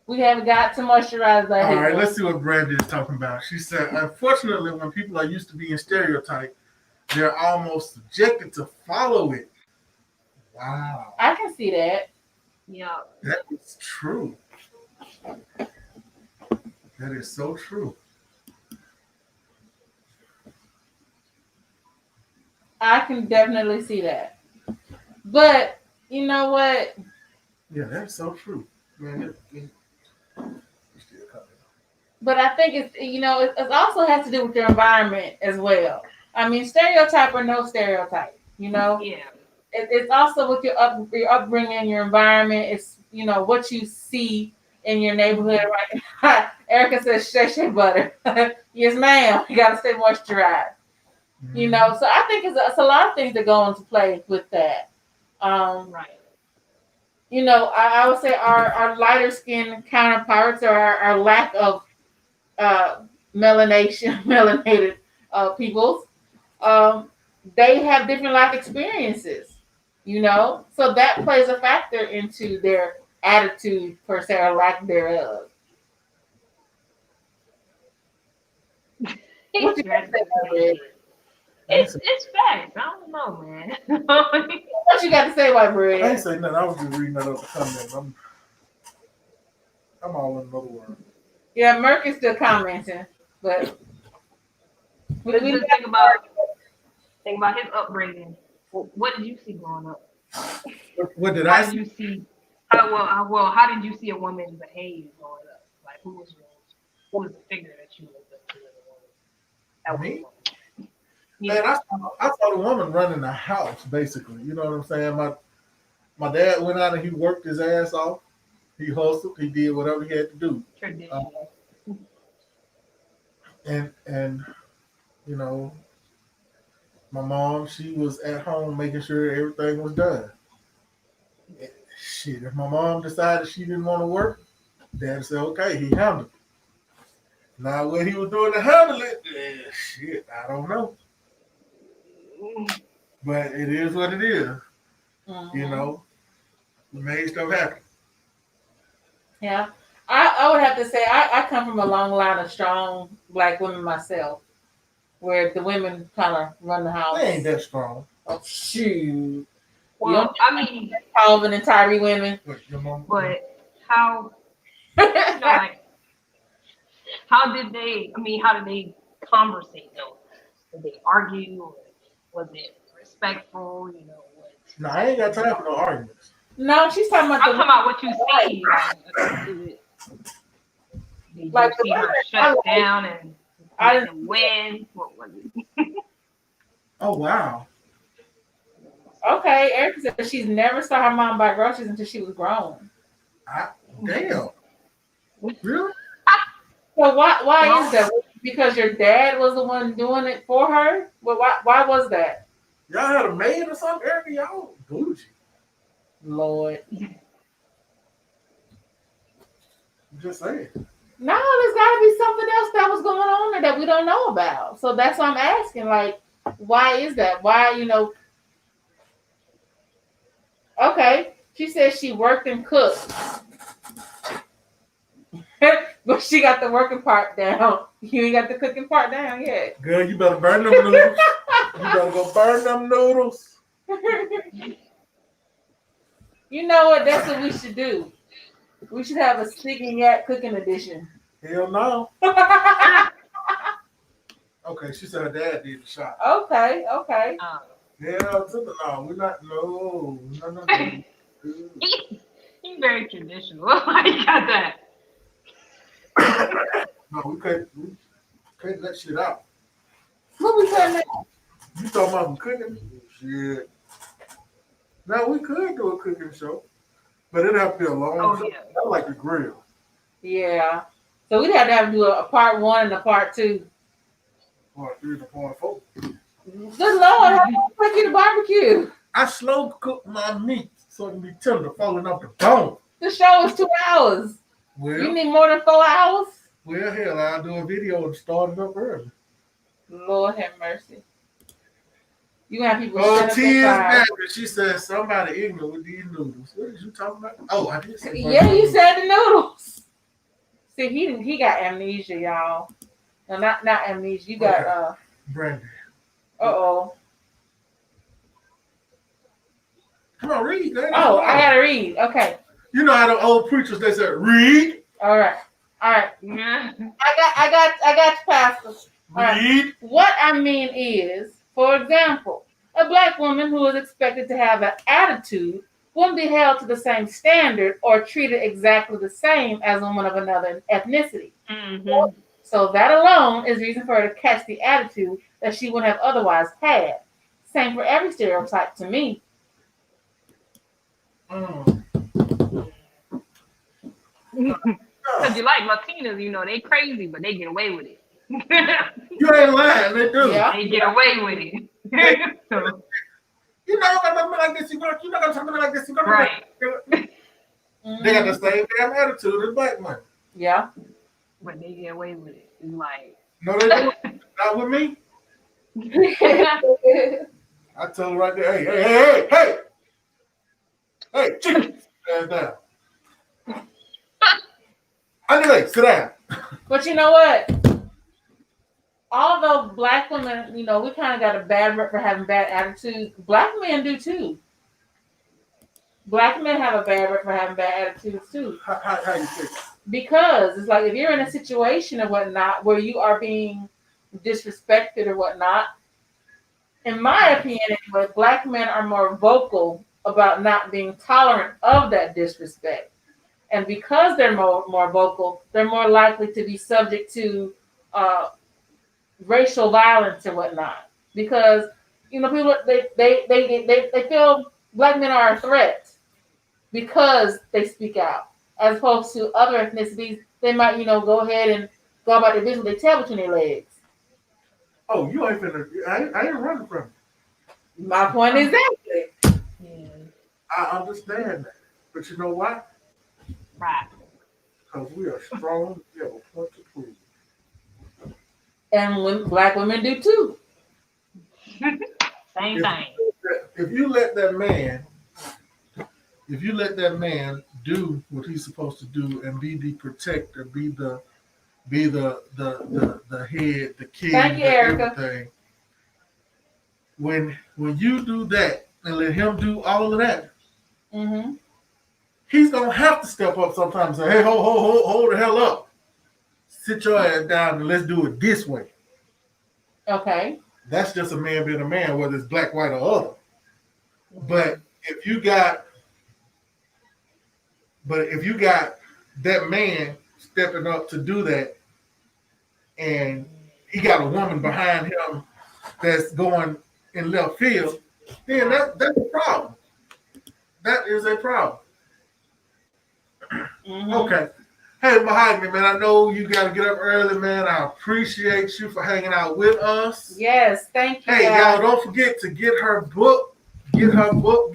We have got to moisturize. All right, let's see what Brandy is talking about. She said, unfortunately, when people are used to being stereotyped, they're almost subjected to follow it. Wow, I can see that. Yeah. that is true. That is so true. I can definitely see that. But you know what? Yeah, that's so true. Man, you still coming. But I think it's it also has to do with your environment as well. I mean, stereotype or no stereotype, Yeah. it's also with your upbringing, your environment. It's what you see in your neighborhood. Right? Erica says shay shay butter. Yes, ma'am. You gotta stay moisturized. So I think it's a lot of things that go into play with that. Um, Right. I would say our lighter skin counterparts or our lack of melanation, melanated peoples, um, they have different life experiences, so that plays a factor into their attitude per se or lack thereof. What He's you got to say scratching his about Red? head. It's facts. I don't know, man. What you got to say about I ain't Red? say nothing. I was just reading that other comment. I'm all in another word. Yeah, Merc is still commenting, but Let's we just think about his upbringing. What did you see growing up? What did How I did see? you see? How did you see a woman behave growing up? Like, who was the figure that you looked up to as a woman? That was a Me? woman. Man, Yeah. I saw the woman running the house, basically. You know what I'm saying? My dad went out and he worked his ass off. He hustled. He did whatever he had to do. Uh, Tradition. and you know, my mom, she was at home making sure everything was done. Shit, if my mom decided she didn't want to work, dad said, okay, he handled it. Now, what he was doing to handle it, shit, I don't know. But it is what it is. You Mhm. know, we made stuff happen. Yeah. I would have to say I come from a long line of strong black women myself, where the women kind of run the They ain't house. that strong. Oh shoot! You don't Well, I mean, Calvin and Tyree women. But your mom, but how? Like, how did they conversate though? Did they argue, or was it respectful? What? no, I ain't got time for no arguments. No, she's talking about I'm the talking about what you see. Did you like the see women. her I shut like. down and I let didn't. them win? What was it? Oh, wow. Okay, Erica said she's never saw her mom buy groceries until she was grown. Damn. Really? So why is Well, that? Because your dad was the one doing it for her. Well, why was that? Y'all had a maid or something? Erica, y'all bougie. Lord. I'm just saying. No, there's got to be something else that was going on there that we don't know about. So that's what I'm asking. Like, why is that? Why? Okay. She says she worked and cooked, but she got the working part down. You ain't got the cooking part down yet. Girl, you better burn them noodles. You better go burn them noodles. You know what? That's what we should do. We should have a sneaking yak cooking edition. Hell no. Okay, she said her dad did the shot. Okay, okay. Hell to the no. We're not. No. No, no, no. he's very traditional. I got that. No, we can't let shit out. What we saying now? You talking about some cooking? Shit. Now we could do a cooking show, but it'd have to be a long Oh show. yeah. I like the grill. Yeah. So we'd have to do a part one and a part two. Part 3 to part 4. Good Lord, how do you make you the barbecue? I slow cook my meat so it can be tender, falling off the bone. The show is 2 hours. You Well, need more than 4 hours? hell, I'll do a video and start it up early. Lord have mercy. You have people Oh, set up T is their back. fire. She said somebody ignorant with these noodles. What is you talking about? Oh, I did say Yeah, you said the noodles. See, he got amnesia, y'all. No, not amnesia. You got Okay. Brandy. uh-oh. Come on, read. Man. Oh, I gotta read. Okay. You know how the old preachers they said, read. All right. Yeah. I got you, Pastor. All right. Read. What I mean is, for example, a black woman who is expected to have an attitude wouldn't be held to the same standard or treated exactly the same as a woman of another ethnicity. Mm-hmm. So that alone is reason for her to catch the attitude that she wouldn't have otherwise had. Same for every stereotype to me. Mm. Because you like Latinas, you know, they crazy, but they get away with it. You ain't lying. They do. Yeah. They get away with it. So, You know, I'm gonna like this. You're not gonna talk to me like this. You're gonna right. They got the same damn attitude as black men. Yeah. But they get away with it. It's like, No, they don't. Not with me. I tell her right there, hey, chicken, stand down. Anyway, sit down. But you know what? Although black women, you know, we kind of got a bad rep for having bad attitudes. Black men do too. Black men have a bad rep for having bad attitudes too. How you think? Because it's like if you're in a situation or whatnot where you are being disrespected or whatnot, in my opinion, anyway, black men are more vocal about not being tolerant of that disrespect. And because they're more vocal, they're more likely to be subject to racial violence and whatnot. Because you know, people they feel black men are a threat because they speak out, as opposed to other ethnicities. They might, you know, go ahead and go about their business with their tail between their legs. Oh, you ain't finna. I ain't running from it. My point is exactly. yeah, I understand that, but you know why? right. Because we are strong. We have a point to prove. And when black women do too. Same thing. If you let that do what he's supposed to do and be the protector, be the head, the king, Thank you, Erica. everything. When you do that and let him do all of that, Mm-hmm. he's gonna have to step up sometimes and say, hey, hold the hell up. Sit your ass down and let's do it this way. Okay. That's just a man being a man, whether it's black, white, or other. But if you got that man stepping up to do that, and he got a woman behind him that's going in left field, then that's a problem. That is a problem. Mm-hmm. Okay. Hey, Mahogany, man, I know you got to get up early, man. I appreciate you for hanging out with us. Yes, thank you. Hey, guys. y'all, don't forget to get her book. Get her book.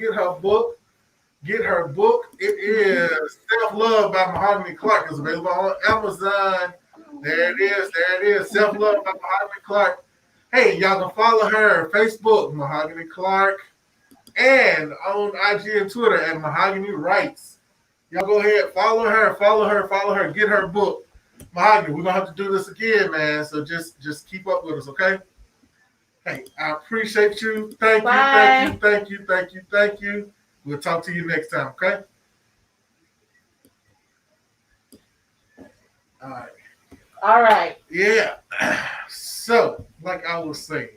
It is Self-Love by Mahogany Clark. It's available on Amazon. There it is. Self-Love by Mahogany Clark. Hey, y'all can follow her on Facebook, Mahogany Clark, and on IG and Twitter at Mahogany Writes. Y'all go ahead, follow her, get her book. Mahogany, we're gonna have to do this again, man. So just keep up with us, okay? Hey, I appreciate you. Thank you. We'll talk to you next time, okay? All right. Yeah. So, like I was saying,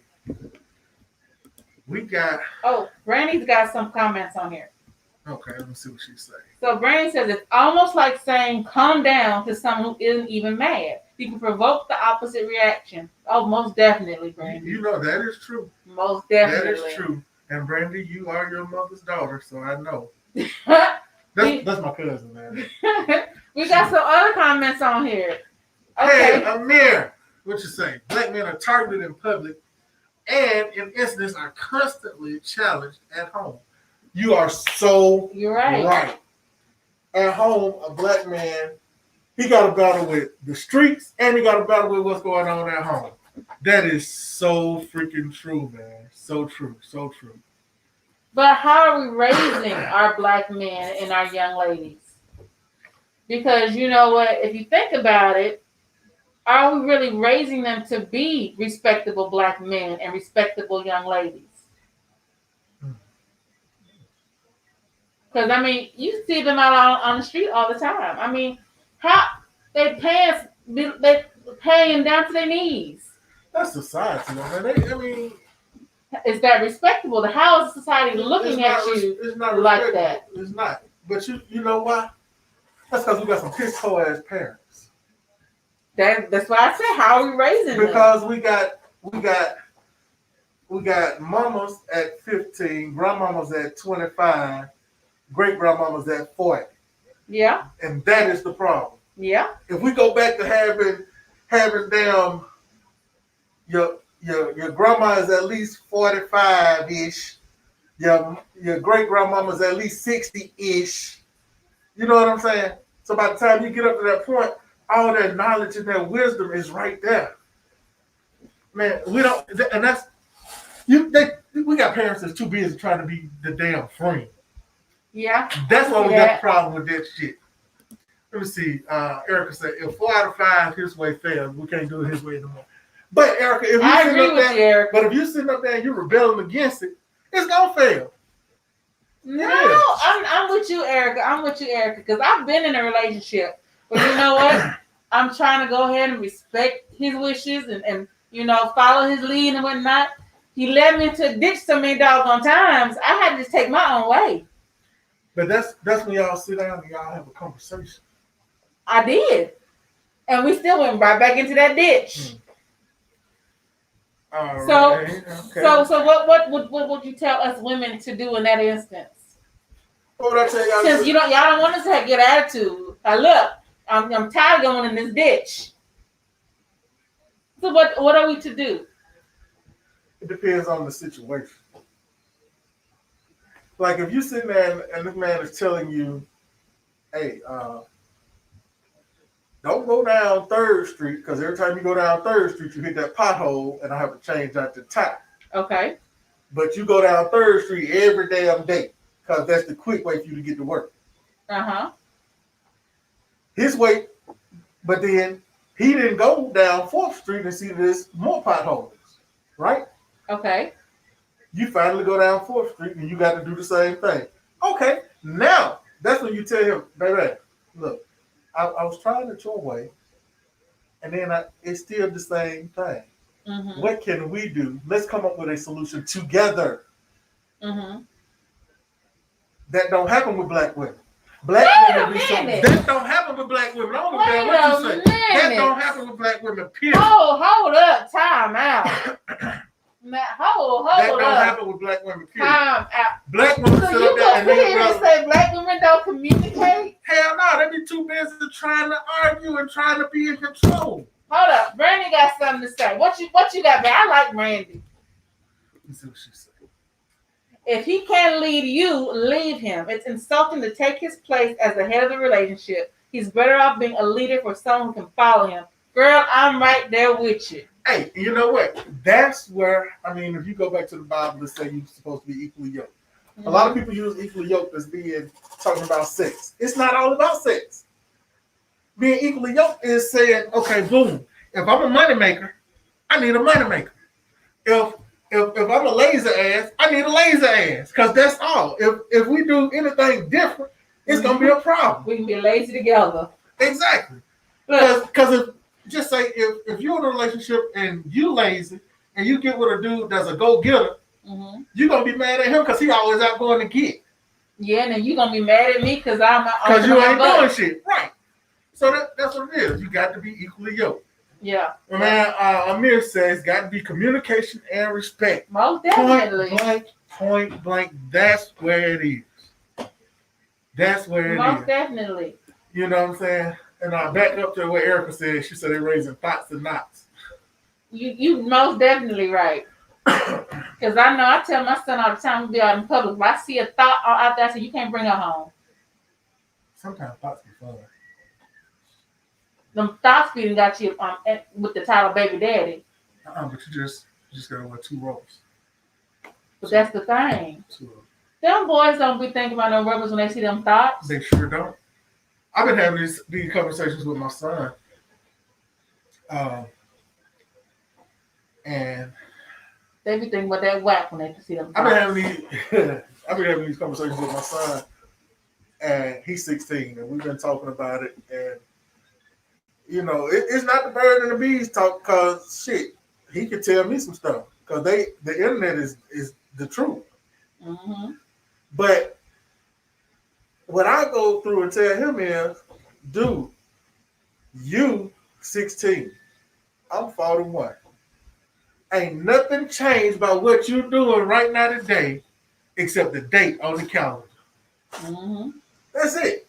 we got. Oh, Brandy's got some comments on here. Okay, let me see what she's saying. So Brandy says it's almost like saying "calm down" to someone who isn't even mad. You can provoke the opposite reaction. Oh, most definitely, Brandy. You know that is true. Most definitely. That is true. And Brandy, you are your mother's daughter, so I know. That's my cousin, man. We got some other comments on here. Okay. Hey, Amir, what you say? Black men are targeted in public and in incidents are constantly challenged at home. You are so You're right. At home, a black man, he got to battle with the streets and he got to battle with what's going on at home. That is so freaking true, man. So true. But how are we raising our black men and our young ladies? Because you know what? If you think about it, are we really raising them to be respectable black men and respectable young ladies? Because I mean, you see them out on the street all the time. I mean, how they pants they paying down to their knees. That's society, man. I mean, Is that respectable? How is society looking at you it's not like that? It's not. But you know why? That's because we got some piss poor ass parents. That's why I said, how are we raising them? Because we got mamas at 15, grandmamas at 25, great grandmamas at 40. Yeah. And that is the problem. Yeah. If we go back to having damn your grandma is at least 45-ish, your great grandmama's at least 60-ish. You know what I'm saying? So by the time you get up to that point, all that knowledge and that wisdom is right there. Man, we don't, and that's we got parents that's too busy trying to be the damn friend. Yeah. That's why we got a problem with that shit. Let me see. Erica said, if 4 out of 5 his way fails, we can't do it his way anymore. But Erica, if I agree with you, Erica. But if you're sitting up there and you're rebelling against it, it's gonna fail. No, Yeah. I'm with you, Erica. I'm with you, Erica, because I've been in a relationship. But you know what? I'm trying to go ahead and respect his wishes and follow his lead and whatnot. He led me into a ditch so many doggone times. I had to just take my own way. But that's when y'all sit down and y'all have a conversation. I did. And we still went right back into that ditch. So what would you tell us women to do in that instance? What would I tell y'all? Since y'all don't want us to have good attitude. Look, I'm tired of going in this ditch. So what are we to do? It depends on the situation. Like if you sitting there and this man is telling you, hey, don't go down 3rd Street, because every time you go down 3rd Street, you hit that pothole and I have to change out the tire. Okay. But you go down 3rd Street every damn day, because that's the quick way for you to get to work. Uh-huh. His way, but then he didn't go down 4th Street and see there's more potholes, right? Okay. You finally go down 4th Street and you got to do the same thing. Okay, now that's when you tell him, baby, look, I was trying it your way, and then it's still the same thing. Mm-hmm. What can we do? Let's come up with a solution together. Mm-hmm. That don't happen with black women. That don't happen with black women. I don't know what you say. That don't happen with black women, period. Hold up. Time out. Hold that up. don't happen with black women, period. Time out. Black women So sit you up there and gonna say black women don't communicate? Hell no, they be too busy trying to argue and trying to be in control. Hold up. Brandy got something to say. What you got, man? I like Brandy. Let's see what she said. If he can't lead you, leave him. It's insulting to take his place as the head of the relationship. He's better off being a leader for someone who can follow him. Girl, I'm right there with you. Hey, you know what? That's where, if you go back to the Bible and say you're supposed to be equally yoked. Mm-hmm. A lot of people use equally yoked as being talking about sex. It's not all about sex. Being equally yoked is saying, okay, boom, if I'm a moneymaker, I need a moneymaker. If I'm a lazy ass, I need a lazy ass. Because that's all. If we do anything different, it's going to be a problem. We can be lazy together. Exactly. Because just say if you're in a relationship and you lazy and you get with a dude that's a go-getter, mm-hmm. You're going to be mad at him because he always out going to get. Yeah, and then you're going to be mad at me because you ain't doing shit. Right. So that's what it is. You got to be equally yoked. Yeah. Man, Amir says got to be communication and respect. Most definitely. Point blank. That's where it is. That's where it is. Most definitely. You know what I'm saying? And I back up to what Erica said. She said they're raising thoughts and knots. You most definitely right. Because I tell my son all the time, we be out in public. If I see a thought out there, I say, you can't bring her home. Sometimes thoughts be fun. Them thoughts feeding got you with the title Baby Daddy. But you just gotta wear 2 roles. But that's the thing. Them boys don't be thinking about no rubbers when they see them thoughts. They sure don't. I've been having these conversations with my son. And they be thinking about that whack when they see them thoughts. I've been having these conversations with my son. and he's 16, and we've been talking about it. And it's not the bird and the bees talk, cause shit, he could tell me some stuff, cause the internet is the truth. Mm-hmm. But what I go through and tell him is, dude, you 16, I'm 41. Ain't nothing changed by what you're doing right now today, except the date on the calendar. Mm-hmm. That's it.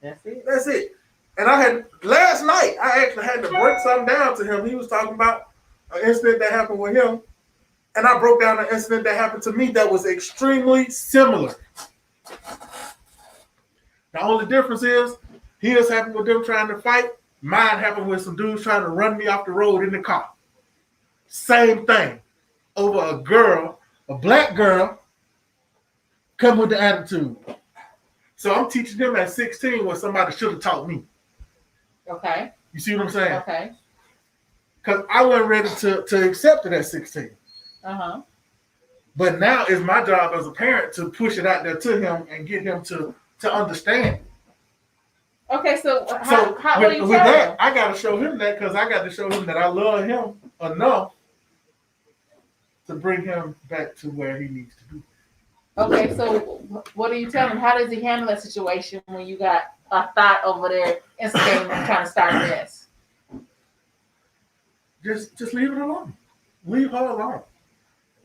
That's it. That's it. And last night, I actually had to break something down to him. He was talking about an incident that happened with him. And I broke down an incident that happened to me that was extremely similar. The only difference is his happened with them trying to fight. Mine happened with some dudes trying to run me off the road in the car. Same thing. Over a girl, a black girl, come with the attitude. So I'm teaching them at 16 what somebody should have taught me. Okay. You see what I'm saying? Okay. Because I wasn't ready to accept it at 16. Uh-huh. But now it's my job as a parent to push it out there to him and get him to understand. Okay, so how with, do you with tell that, him? I got to show him that, because I got to show him that I love him enough to bring him back to where he needs to be. Okay, so what do you tell him? How does he handle that situation when you got a thought over there instigating and trying to start this? Just leave it alone. Leave her alone.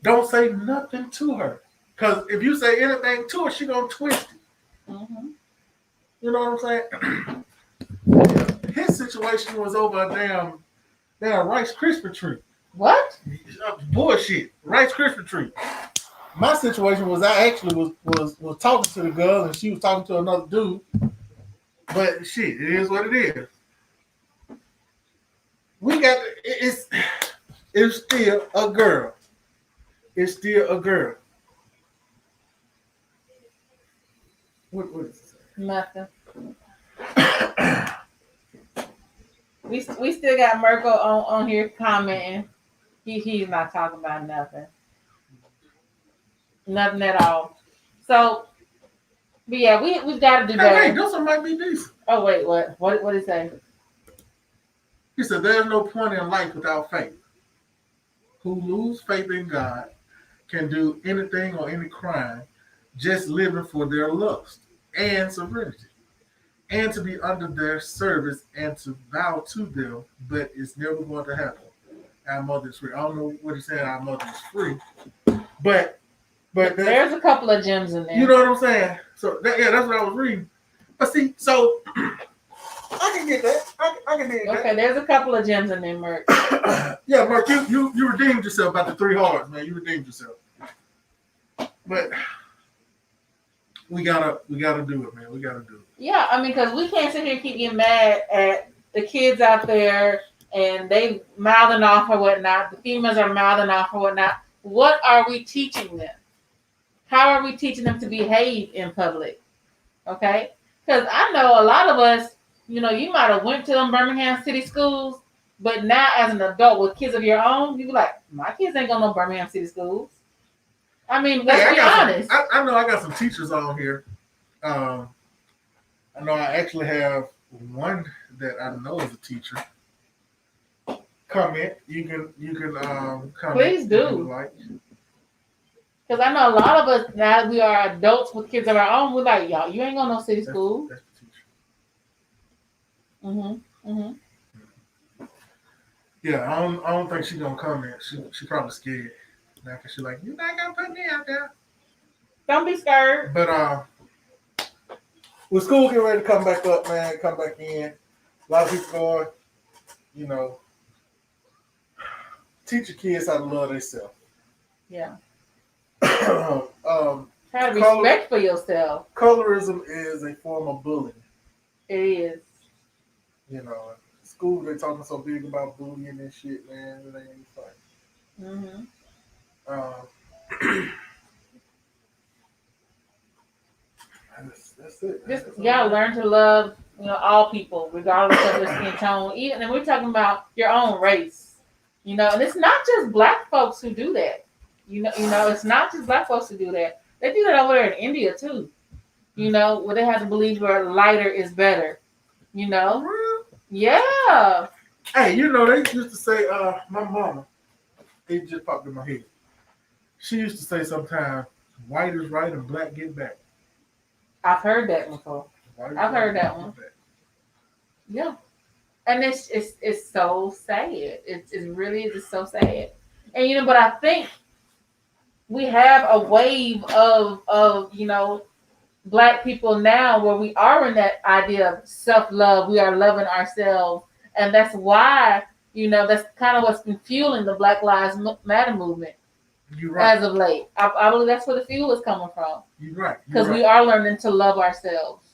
Don't say nothing to her. Because if you say anything to her, she's going to twist it. Mm-hmm. You know what I'm saying? His situation was over a damn Rice Krispie treat. What? Bullshit. Rice Krispie treat. My situation was I actually was talking to the girl and she was talking to another dude. But shit, it is what it is. It's still a girl. It's still a girl. What is it? Nothing. we still got Mirko on here commenting. He's not talking about nothing. Nothing at all. So, but yeah, we've got to do better. Hey, those might be decent. Oh wait, what did he say? He said, "There's no point in life without faith. Who lose faith in God can do anything or any crime, just living for their lust and serenity, and to be under their service and to bow to them, but it's never going to happen. Our mother is free." I don't know what he's saying. Our mother is free, but there's a couple of gems in there. You know what I'm saying? So that's what I was reading. But see, so I can get that. I can get that. Okay, there's a couple of gems in there, Merc. Yeah, Mark, you redeemed yourself about the 3 hearts, man. You redeemed yourself. But we gotta do it, man. We gotta do it. Yeah, I mean, because we can't sit here and keep getting mad at the kids out there and they mouthing off or whatnot. The females are mouthing off or whatnot. What are we teaching them? How are we teaching them to behave in public? Okay? Because I know a lot of us, you might have went to them Birmingham City schools, but now as an adult with kids of your own, you be like, my kids ain't going to no Birmingham City schools. I mean, let's be honest. I know I got some teachers on here. I know I actually have one that I know is a teacher. Comment. You can comment. Please do. Because I know a lot of us, now we are adults with kids of our own, we're like, y'all, you ain't going to no city school. That's the teacher. Mm-hmm. Mm-hmm. Yeah, I don't think she's going to comment. She probably scared. Now, because she's like, you're not going to put me out there. Don't be scared. But with school getting ready to come back up, man, come back in, a lot of people going, teach your kids how to love themselves. Yeah. Have respect for yourself. Colorism is a form of bullying. It is. School, they're talking so big about bullying and shit, man. It ain't funny. Mm-hmm. That's it. Just y'all learn to love, all people, regardless of their skin tone. Even, and we're talking about your own race. And it's not just black folks who do that. It's not just black folks who do that. They do that over there in India too. You know, where they have to believe where lighter is better. You For know, real? yeah. Hey, you know, they used to say, my mama, it just popped in my head. She used to say sometimes, white is right and black get back. I've heard that before. White is I've right heard and that black one. get back. Yeah, and it's so sad. It's really just so sad. And you know, but I think we have a wave of black people now where we are in that idea of self love. We are loving ourselves, and that's why that's kind of what's been fueling the Black Lives Matter movement You're right. as of late. I believe that's where the fuel is coming from You're right. You're because we right. are learning to love ourselves.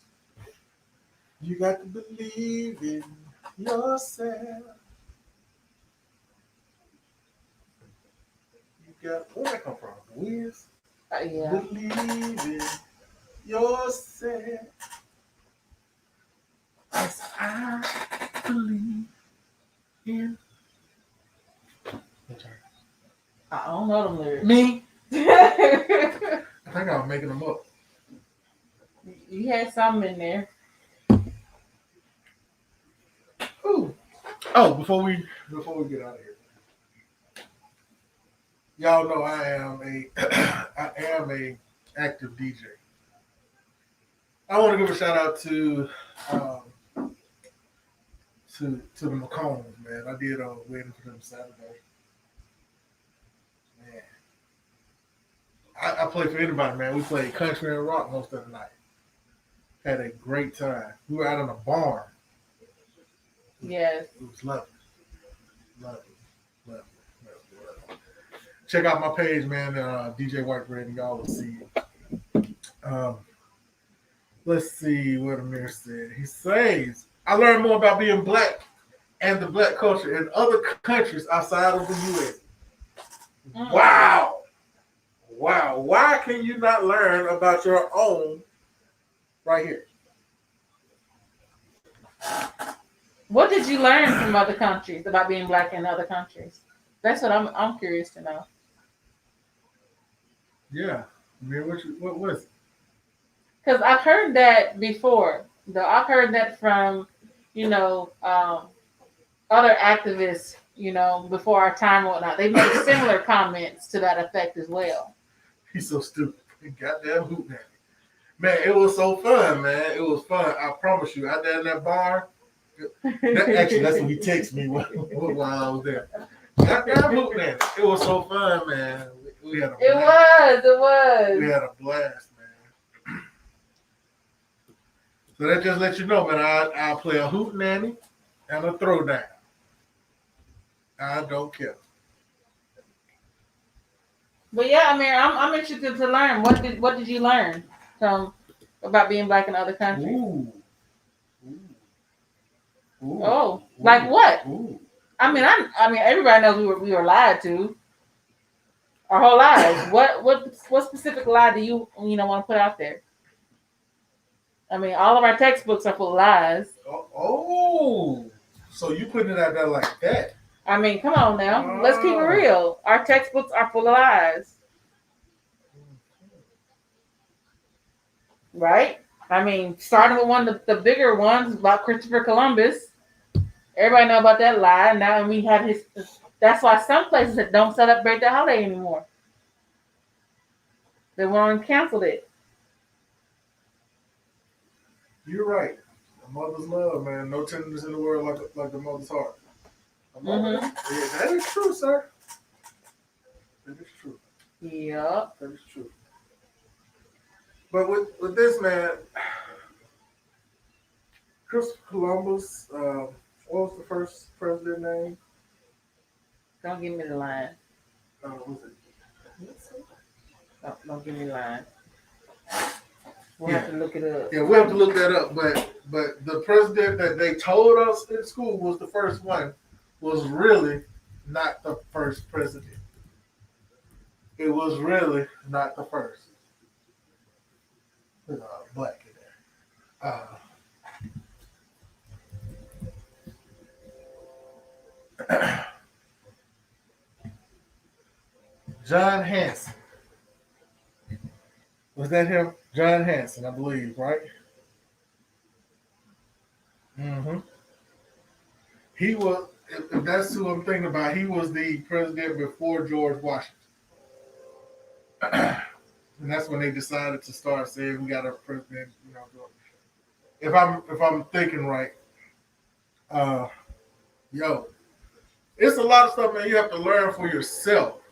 You got to believe in yourself. You got, where that come from? Wiz? Yeah. Believe in yourself. Yes, I believe in. I don't know them lyrics. Me? You I think I was making them up. had something in there. Ooh. Oh, before we get out of here, y'all know I am a I am a active DJ. I want to give a shout out um, to the McCombs, man. I did a wedding for them Saturday. Man, I play for anybody, man. We played country and rock most of the night. Had a great time. We were out in a barn. Yes. It was lovely. Lovely. Lovely. Lovely. Lovely. Check out my page, man. DJ White Bread, and y'all will see it. Let's see what Amir said. He says, I learned more about being black and the black culture in other countries outside of the U.S. Mm. Wow. Wow. Why can you not learn about your own right here? What did you learn from other countries about being black in other countries? That's what I'm curious to know. Yeah. Amir, what was it? Because I've heard that before. Though I've heard that from, other activists, before our time and whatnot. They made similar comments to that effect as well. He's so stupid. Goddamn hoot man. Man, it was so fun, man. It was fun. I promise you. Out there in that bar, actually, that's what he texted me while I was there. Goddamn hoot man. It was so fun, man. We had a blast. It was. We had a blast, man. So that just lets you know, man, I play a hoot nanny and a throwdown. I don't care. But yeah, I mean, I'm interested to learn. What did you learn from about being black in other countries? Ooh. Ooh. Oh, Ooh. like what? Ooh. I mean, everybody knows we were lied to our whole lives. What specific lie do you want to put out there? I mean, all of our textbooks are full of lies. Oh. So you putting it out there like that? I mean, come on now. Let's keep it real. Our textbooks are full of lies. Right? I mean, starting with one of the bigger ones about Christopher Columbus. Everybody know about that lie. Now we have his. That's why some places that don't celebrate that holiday anymore. They won't canceled it. You're right. A mother's love, man. No tenderness in the world like the mother's heart. Mm-hmm. Yeah, that is true, sir. That is true. Yeah. That is true. But with this man, Christopher Columbus, what was the first president name? Don't give me the line. Was it? Don't give me the line. We'll have to look it up. Yeah, we'll have to look that up. But the president that they told us in school was the first one was really not the first president. It was really not the first. There's a black in there. John Hanson. Was that him? John Hanson, I believe, right? Mm-hmm. He was. If that's who I'm thinking about, he was the president before George Washington, and that's when they decided to start saying we got a president. You know, if I'm thinking right, uh, yo, it's a lot of stuff, man. You have to learn for yourself.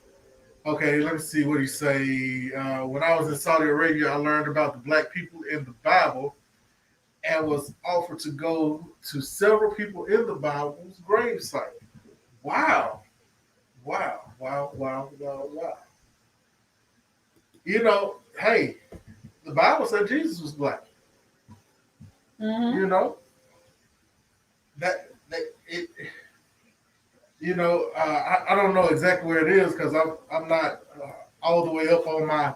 Okay, let me see what he say. When I was in Saudi Arabia, I learned about the black people in the Bible and was offered to go to several people in the Bible's gravesite. Wow. Wow. Wow. Wow. Wow. Wow. You know, hey, the Bible said Jesus was black. Mm-hmm. You know, that it. I don't know exactly where it is because I'm not all the way up on my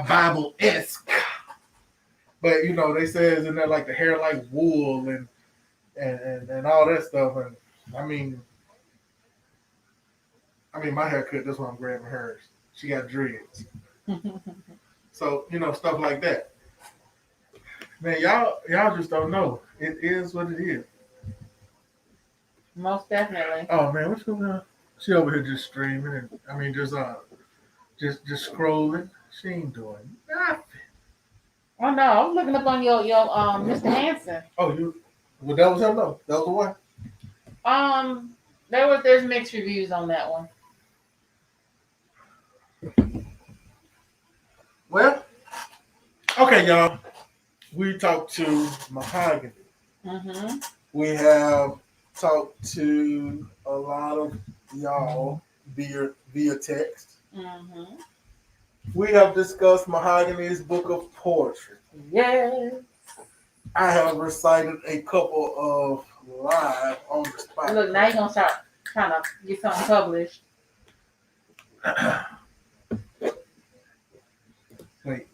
Bible esque. But they say it's in there like the hair like wool and all that stuff. And I mean my haircut. That's why I'm grabbing hers. She got dreads, so stuff like that. Man, y'all just don't know. It is what it is. Most definitely. Oh man, what's going on? She over here just streaming and just scrolling. She ain't doing nothing. Oh no, I was looking up on your Mr. Hanson. Oh, well, that was him though. That was the one. There's mixed reviews on that one. Well, okay, y'all. We talked to Mahogany. Mm-hmm. We have talked to a lot of y'all via text. Mm-hmm. We have discussed Mahogany's book of poetry. Yes. I have recited a couple of live on the spot. Look, now you're gonna start trying to get something published. Wait,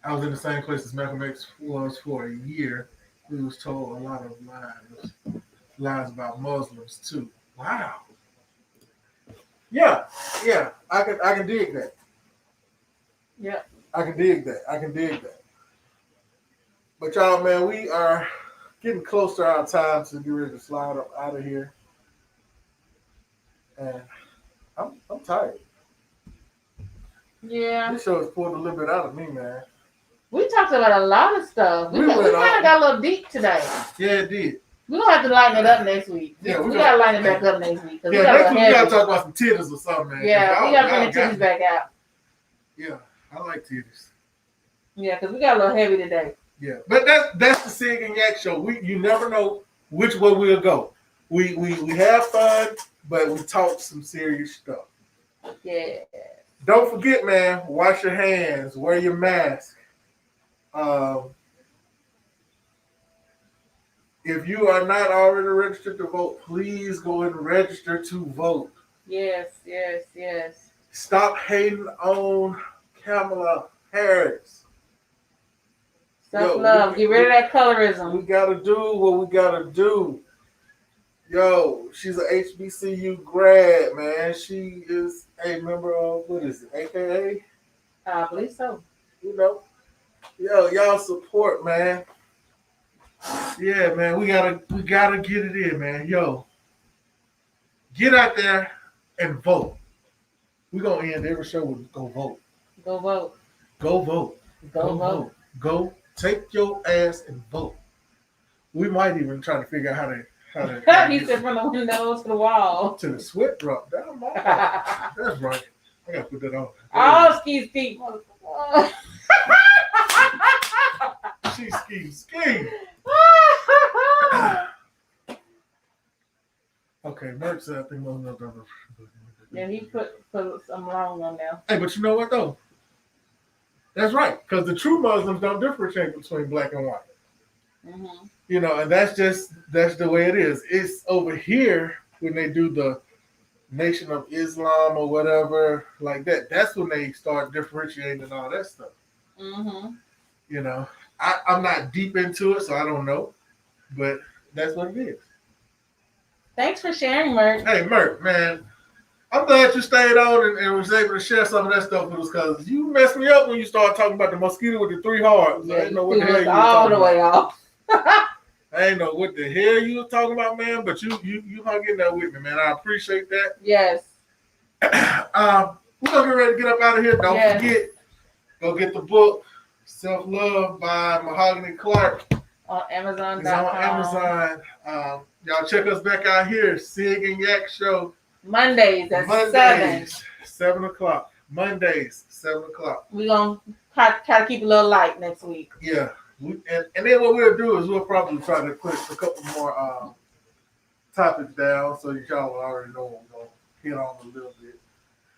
I was in the same place as Malcolm X was for a year. We was told a lot of lies about Muslims too. Wow. Yeah, I can dig that. Yep. I can dig that. But y'all, man, we are getting close to our time to get ready to slide up out of here. And I'm tired. Yeah. This show has pulled a little bit out of me, man. We talked about a lot of stuff. We We kind went of off. got a little deep today. Yeah, it did. We're gonna have to lighten it up next week. Yeah, we gotta lighten it back up next week. Yeah, next week we gotta talk about some titties or something, man. Yeah, we gotta bring the titties back out. Yeah, I like titties. Yeah, because we got a little heavy today. Yeah, but that's the Sig and Yak show. You never know which way we'll go. We have fun, but we talk some serious stuff. Yeah. Don't forget, man. Wash your hands. Wear your mask. If you are not already registered to vote, please go and register to vote. Yes. Stop hating on Kamala Harris. Self-love. Get rid of that colorism. We got to do what we got to do. Yo, she's an HBCU grad, man. She is a member of, what is it, AKA? I believe so. Yo, y'all support, man. Yeah, man, we gotta get it in, man. Yo, get out there and vote. We're gonna end every show with go vote. Go vote. Go vote. Go vote. Go take your ass and vote. We might even try to figure out how to He said from the windows to the wall. to the sweat drop down. That's right. I gotta put that on. Oh, ski. She ski. Okay, Merck said I think most of them. Yeah, he put some wrong on there. Hey, but you know what though? That's right, because the true Muslims don't differentiate between black and white. Mm-hmm. And that's the way it is. It's over here when they do the Nation of Islam or whatever like that. That's when they start differentiating and all that stuff. Mm-hmm. I'm not deep into it, so I don't know, but that's what it is. Thanks for sharing, Merk. Hey, Merk, man, I'm glad you stayed on and was able to share some of that stuff with us because you messed me up when you started talking about the mosquito with the 3 hearts. Yeah, I didn't know what the threw hell us you were all talking the way about. off. I didn't know what the hell you were talking about, man, but you hung in there with me, man. I appreciate that. Yes. We're going to get ready to get up out of here. Don't Yes. forget, go get the book, Self Love by Mahogany Clark. On Amazon.com. It's on Amazon. Y'all check us back out here, Sig and Yak Show. Mondays at 7. 7 o'clock. Mondays, 7 o'clock. We're going to try to keep it a little light next week. Yeah. And then what we'll do is we'll probably try to put a couple more topics down so that y'all will already know what we're going to hit on a little bit.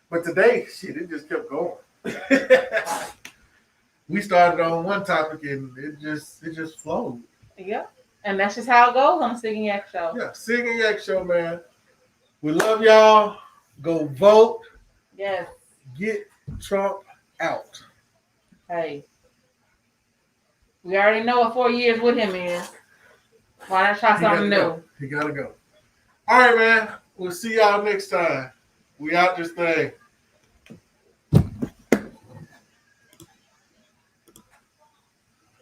But today, shit, it just kept going. We started on one topic and it just flowed. Yeah. And that's just how it goes on the Sig and Yak Show. Yeah, Sig and Yak Show, man. We love y'all. Go vote. Yes. Get Trump out. Hey. We already know what 4 years with him is. Why not try something new? He gotta go. All right, man. We'll see y'all next time. We out this thing.